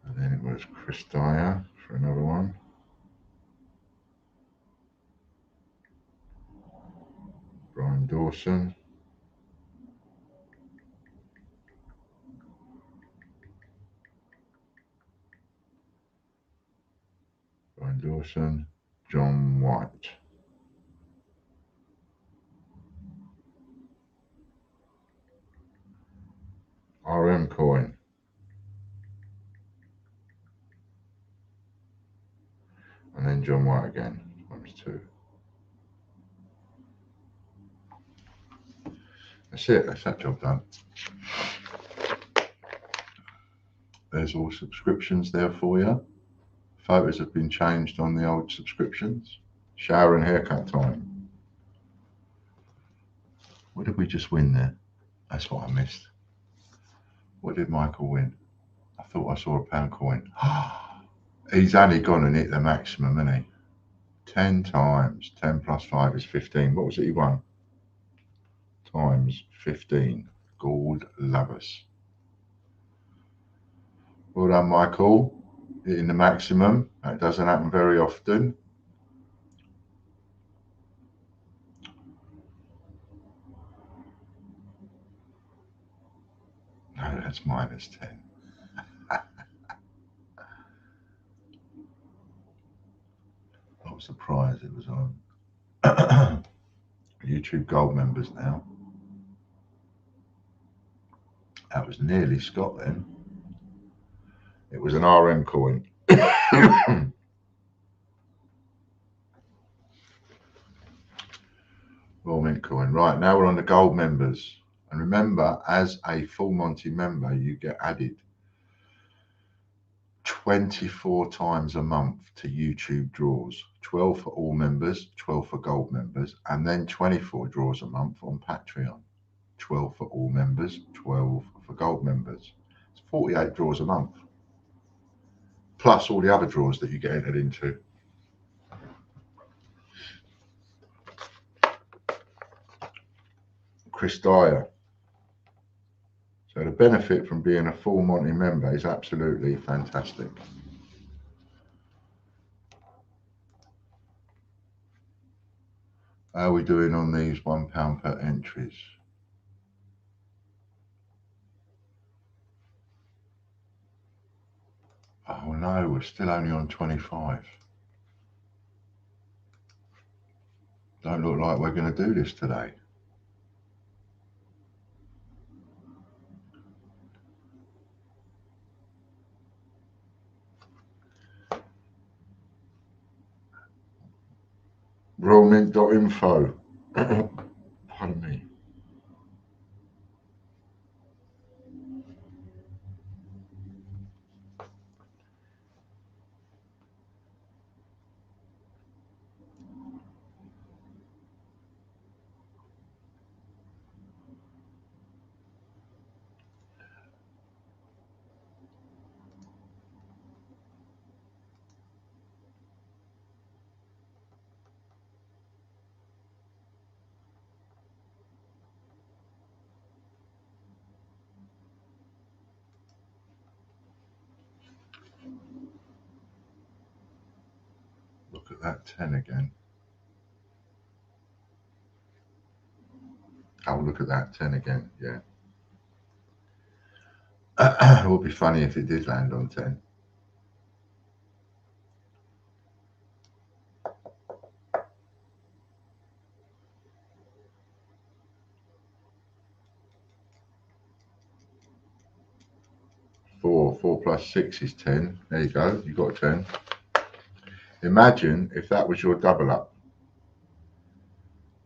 And then it was Chris Dyer for another one. Brian Dawson. Wilson, John White. RM coin. And then John White again, times 2. That's it, that's that job done. There's all subscriptions there for you. Photos have been changed on the old subscriptions. Shower and haircut time. What did we just win there? That's what I missed. What did Michael win? I thought I saw a pound coin. He's only gone and hit the maximum, hasn't he? 10 times. 10 plus 5 is 15. What was it he won? Times 15. God love us. Well done, Michael. Hitting the maximum. That doesn't happen very often. No, that's minus 10. I was surprised it was on. YouTube Gold members now. That was nearly Scott then. It was an RM coin. Royal Mint coin. Right, now we're on the gold members. And remember, as a full Monty member, you get added 24 times a month to YouTube draws. 12 for all members, 12 for gold members, and then 24 draws a month on Patreon. 12 for all members, 12 for gold members. It's 48 draws a month. Plus all the other draws that you get entered into. Chris Dyer. So the benefit from being a full Monty member is absolutely fantastic. How are we doing on these £1 per entries? Oh no, we're still only on 25. Don't look like we're going to do this today. Royalmint.info. Pardon me. Look at that 10 again. Oh, look at that 10 again. Yeah. It would be funny if it did land on 10. Four plus 6 is 10. There you go. You got 10. Imagine if that was your double up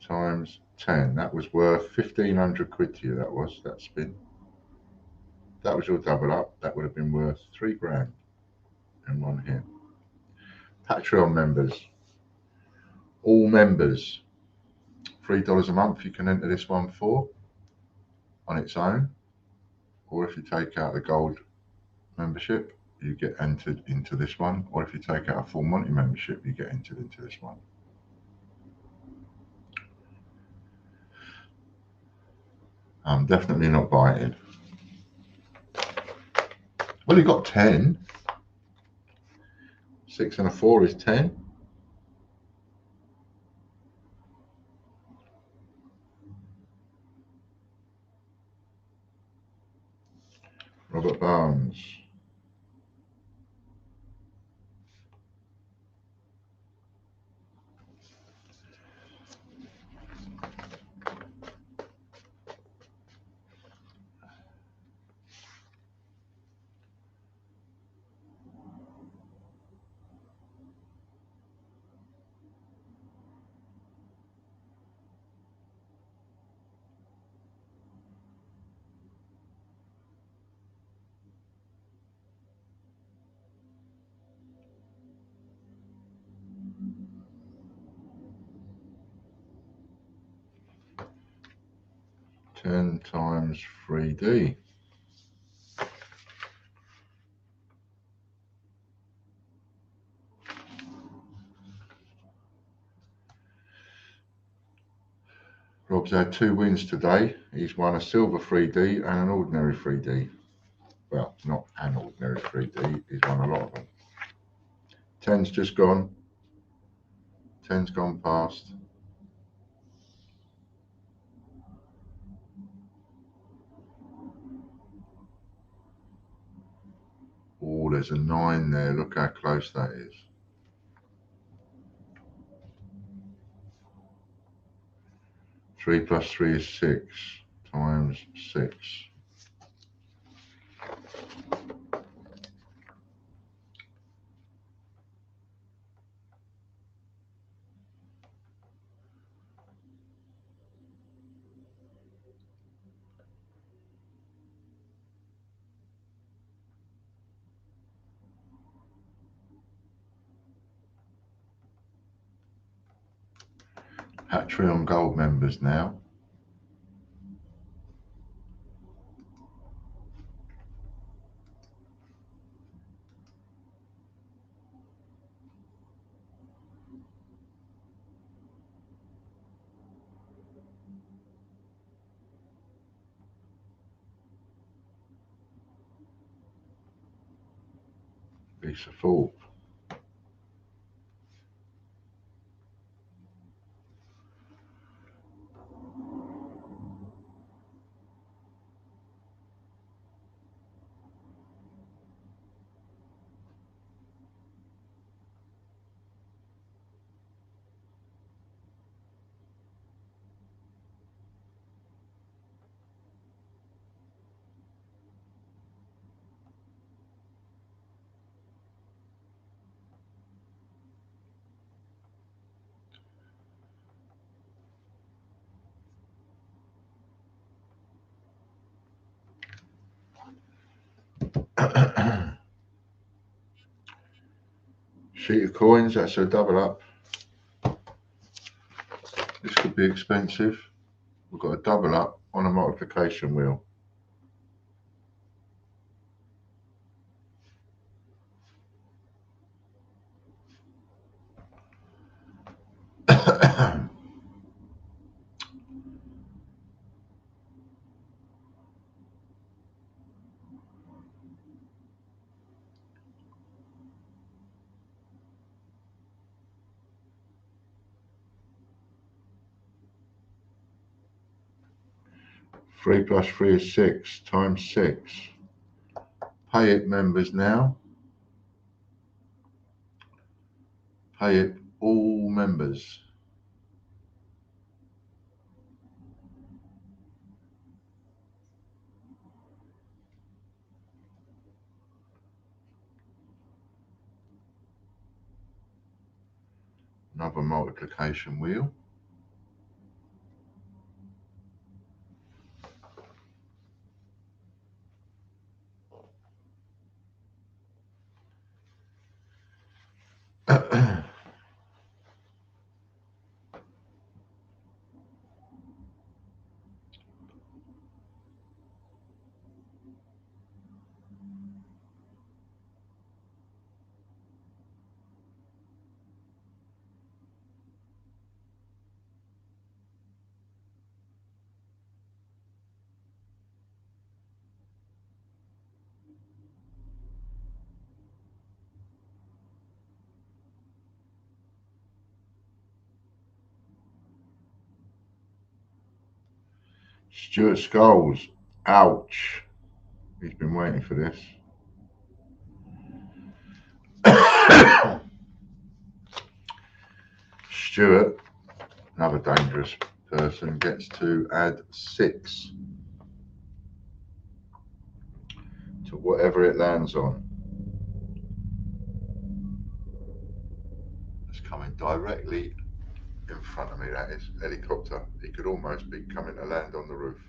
times 10. That was worth 1,500 quid to you. That was that spin. That was your double up. That would have been worth 3 grand in one hit. Patreon members, all members, $3 a month. You can enter this one for on its own, or if you take out the gold membership, you get entered into this one, or if you take out a full Monty membership, you get entered into this one. I'm definitely not biting. Well, you got 10. 6 and a 4 is 10. Robert Barnes. 10 times 3D. Rob's had 2 wins today. He's won a silver 3D and an ordinary 3D. Well, not an ordinary 3D, he's won a lot of them. 10's just gone. 10's gone past. Oh, there's a 9 there. Look how close that is. 3 plus 3 is 6 times 6. Patreon Gold members now. Lisa Thorpe. Sheet of coins, that's a double up. This could be expensive. We've got a double up on a multiplication wheel. Three plus 3 is 6 times 6. Pay it members now. Pay it all members. Another multiplication wheel. Stuart Scholes. Ouch. He's been waiting for this. Stuart, another dangerous person, gets to add 6 to whatever it lands on. It's coming directly in front of me, that is. Helicopter. He could almost be coming to land on the roof.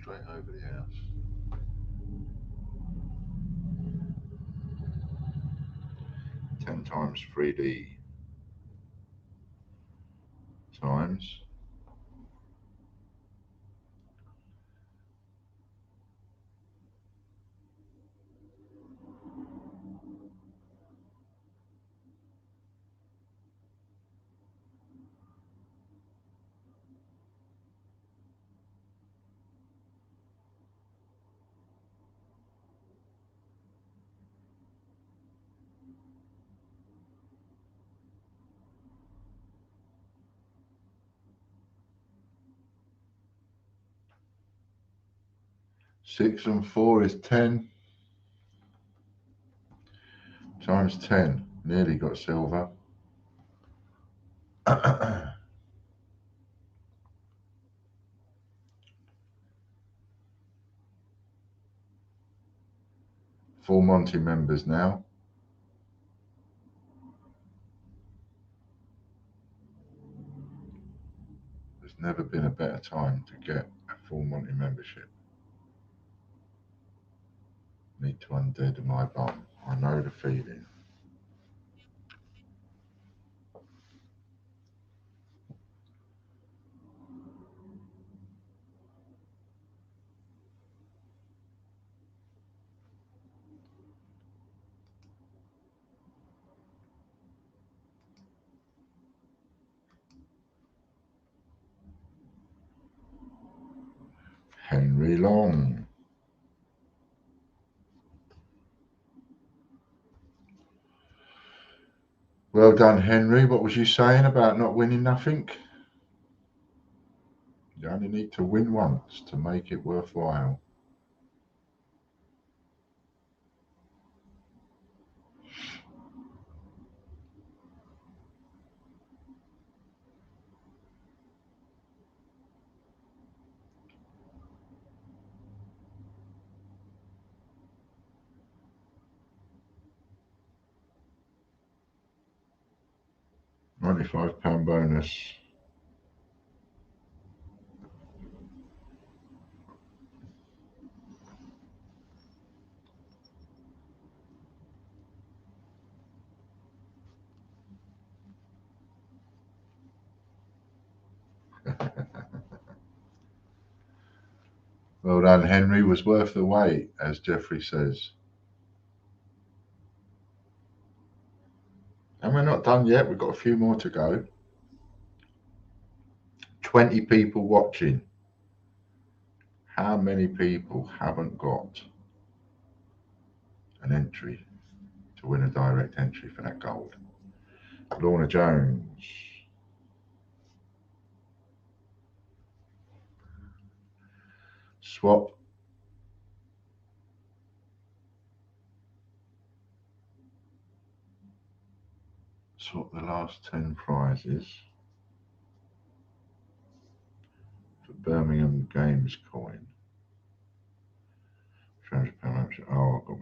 Straight over the house. Ten times 3D times 6 and 4 is 10. Times 10. Nearly got silver. Full Monty members now. There's never been a better time to get a Full Monty membership. Need to undead my bum. I know the feeling. Henry Long. Well done, Henry. What was you saying about not winning nothing? You only need to win once to make it worthwhile. £95 bonus. Well done, Henry. Was worth the wait, as Jeffrey says. And we're not done yet. We've got a few more to go. 20 people watching. How many people haven't got an entry to win a direct entry for that gold? Lorna Jones. Swap. Swap the last 10 prizes for Birmingham Games coin. £300 membership. Oh, I've got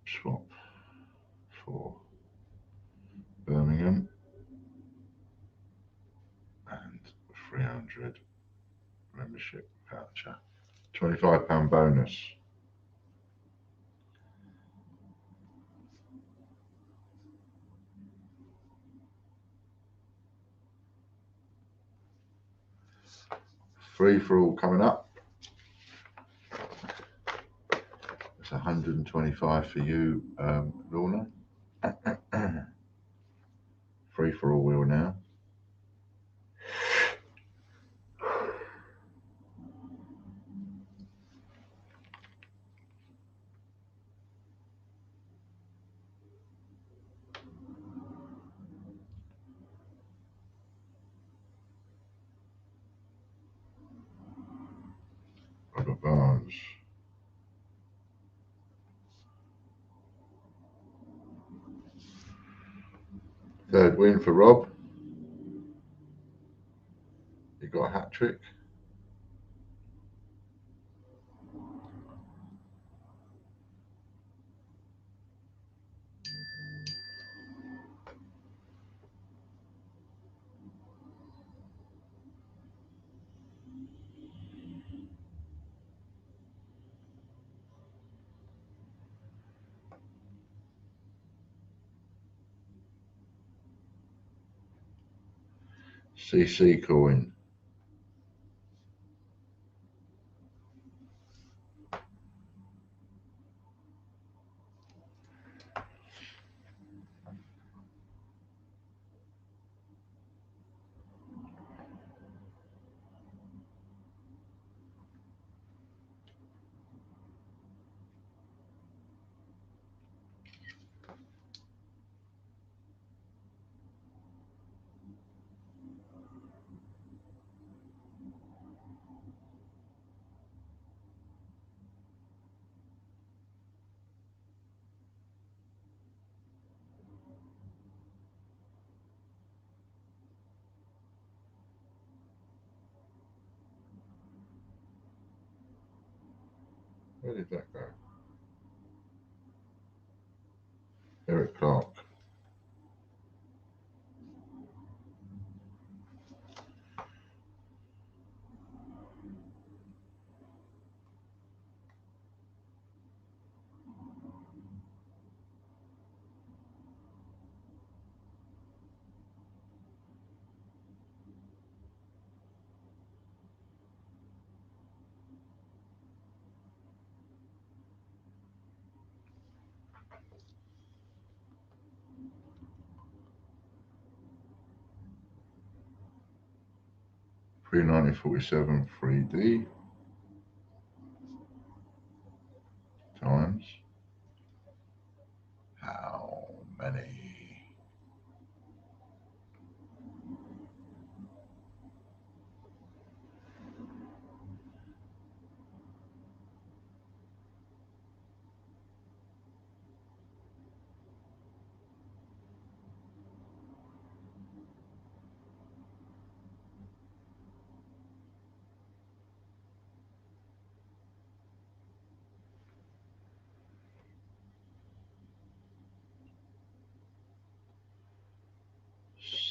swap for Birmingham and 300 membership voucher. £25 bonus. Free for all coming up. It's 125 for you, Lorna. Free for all wheel now. Robert Barnes. Third win for Rob. You got a hat trick. CC coin. Where did that go? Eric Clark. Pre-1947 3D times how many?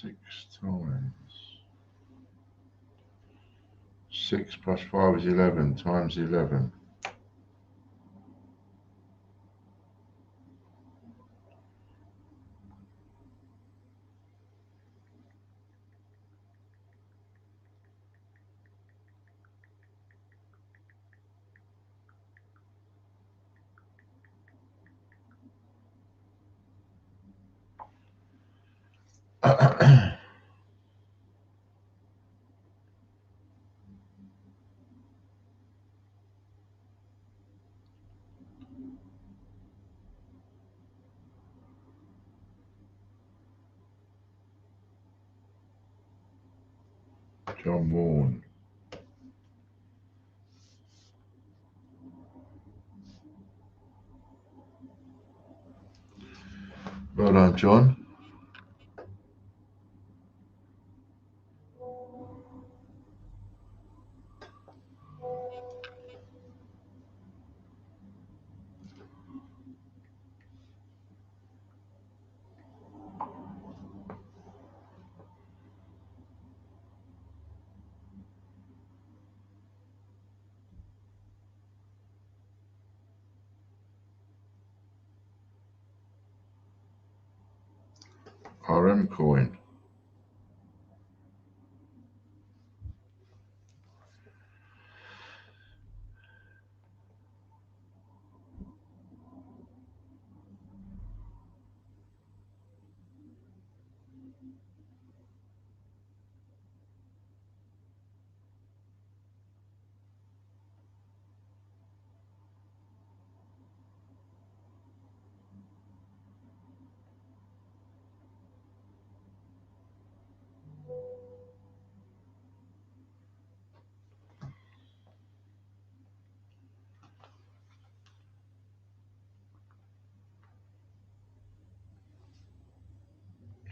Six times. 6 plus 5 is 11 times 11. John Vaughan. Well done, John. RM coin.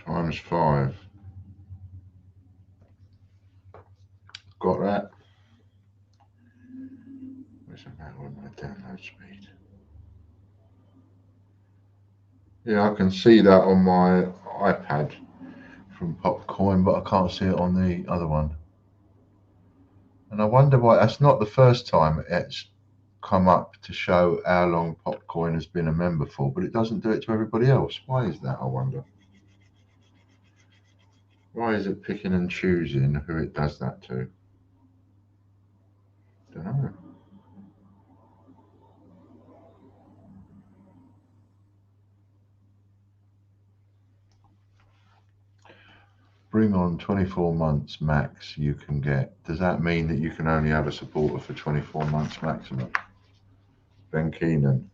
Times 5. Got that? Where's that on my download speed? Yeah, I can see that on my iPad from Popcoin, but I can't see it on the other one. And I wonder why. That's not the first time it's come up to show how long Popcoin has been a member for, but it doesn't do it to everybody else. Why is that, I wonder? Why is it picking and choosing who it does that to? Don't know. Bring on 24 months max you can get. Does that mean that you can only have a supporter for 24 months maximum? Ben Keenan.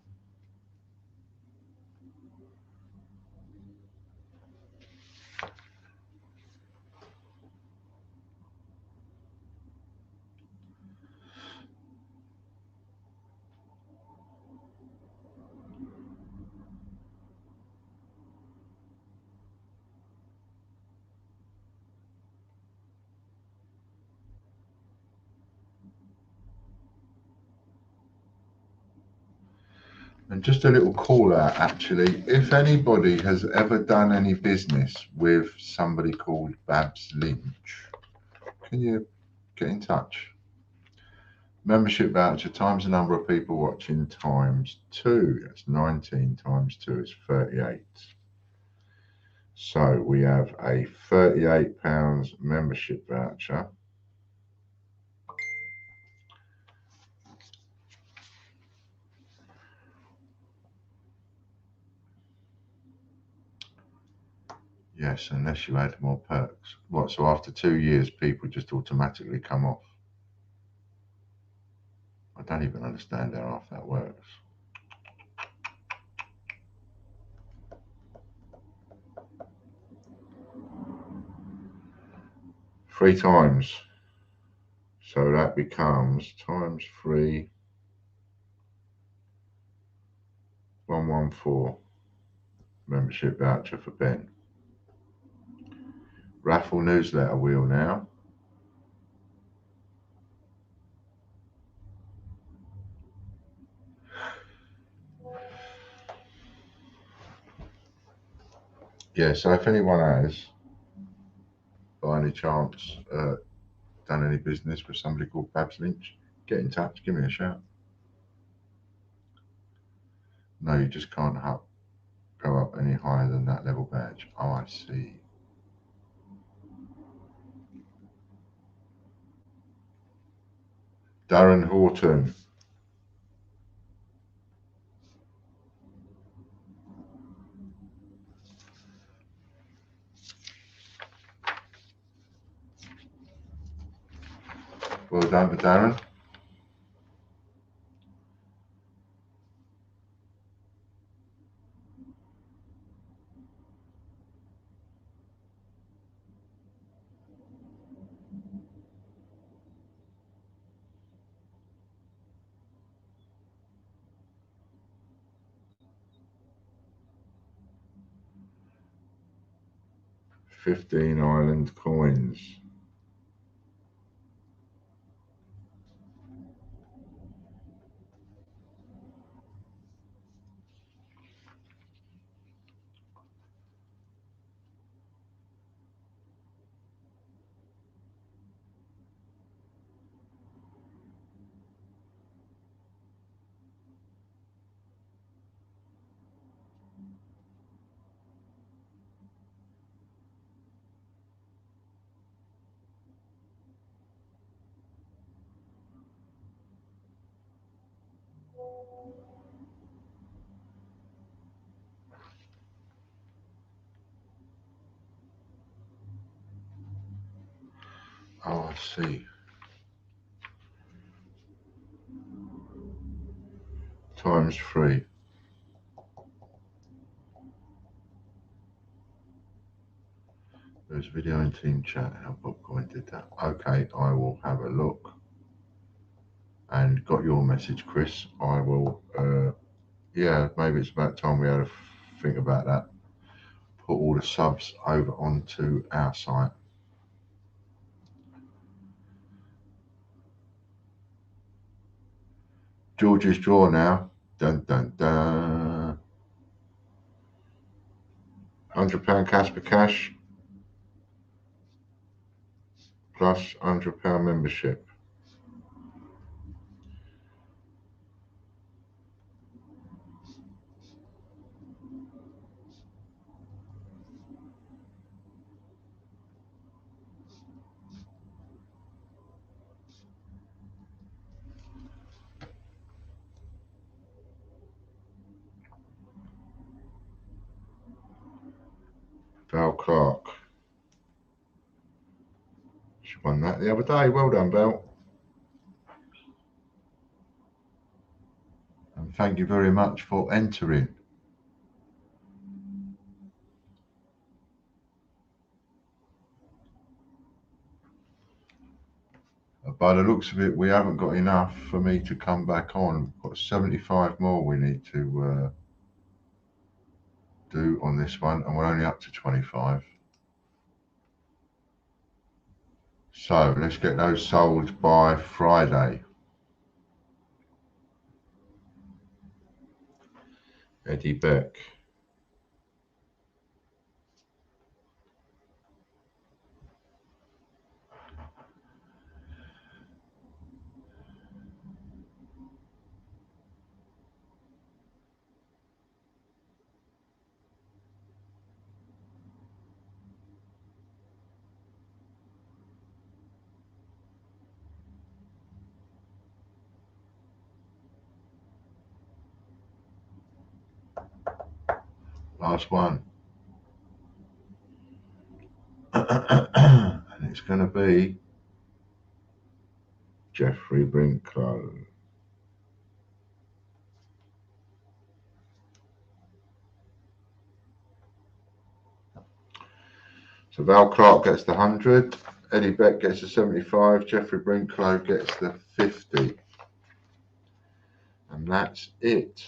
And just a little call out, actually, if anybody has ever done any business with somebody called Babs Lynch, can you get in touch? Membership voucher times the number of people watching times 2. That's 19 times 2 is 38. So we have a £38 membership voucher. Yes, unless you add more perks. What, so after 2 years, people just automatically come off? I don't even understand how half that works. Three times. So that becomes times 3, 114 membership voucher for Ben. Raffle newsletter wheel now. Yeah, so if anyone has, by any chance, done any business with somebody called Babs Lynch, get in touch, give me a shout. No, you just can't go up any higher than that level badge. Oh, I see. Darren Horton. Well done to Darren. $15 island coins. Oh, I see. Times 3. There's a video in team chat how Popcoin did that. Okay, I will have a look. And got your message, Chris. I will, yeah, maybe it's about time we had a think about that. Put all the subs over onto our site. George's draw now. Dun dun dun. £100 Casper Cash plus £100 membership. Val Clark. She won that the other day. Well done, Val. And thank you very much for entering. By the looks of it, we haven't got enough for me to come back on. We've got 75 more we need to do on this one, and we're only up to 25. So let's get those sold by Friday. Eddie Beck. Last one. And it's going to be Jeffrey Brinklow. So Val Clark gets the 100, Eddie Beck gets the 75, Jeffrey Brinklow gets the 50. And that's it.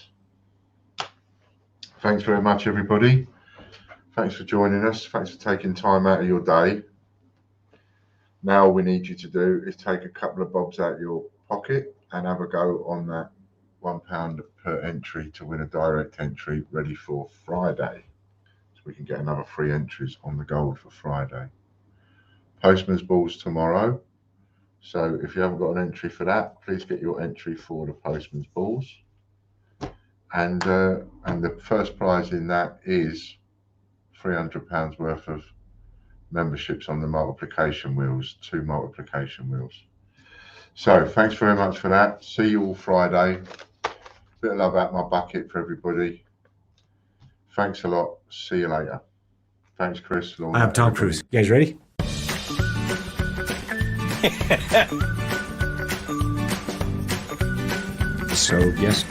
Thanks very much, everybody. Thanks for joining us. Thanks for taking time out of your day. Now all we need you to do is take a couple of bobs out of your pocket and have a go on that £1 per entry to win a direct entry ready for Friday. So we can get another 3 entries on the gold for Friday. Postman's balls tomorrow. So if you haven't got an entry for that, please get your entry for the Postman's balls. And the first prize in that is £300 worth of memberships on the multiplication wheels, 2 multiplication wheels. So thanks very much for that. See you all Friday. Bit of love out my bucket for everybody. Thanks a lot. See you later. Thanks, Chris. I'm Tom Cruise. You guys ready? So, yes.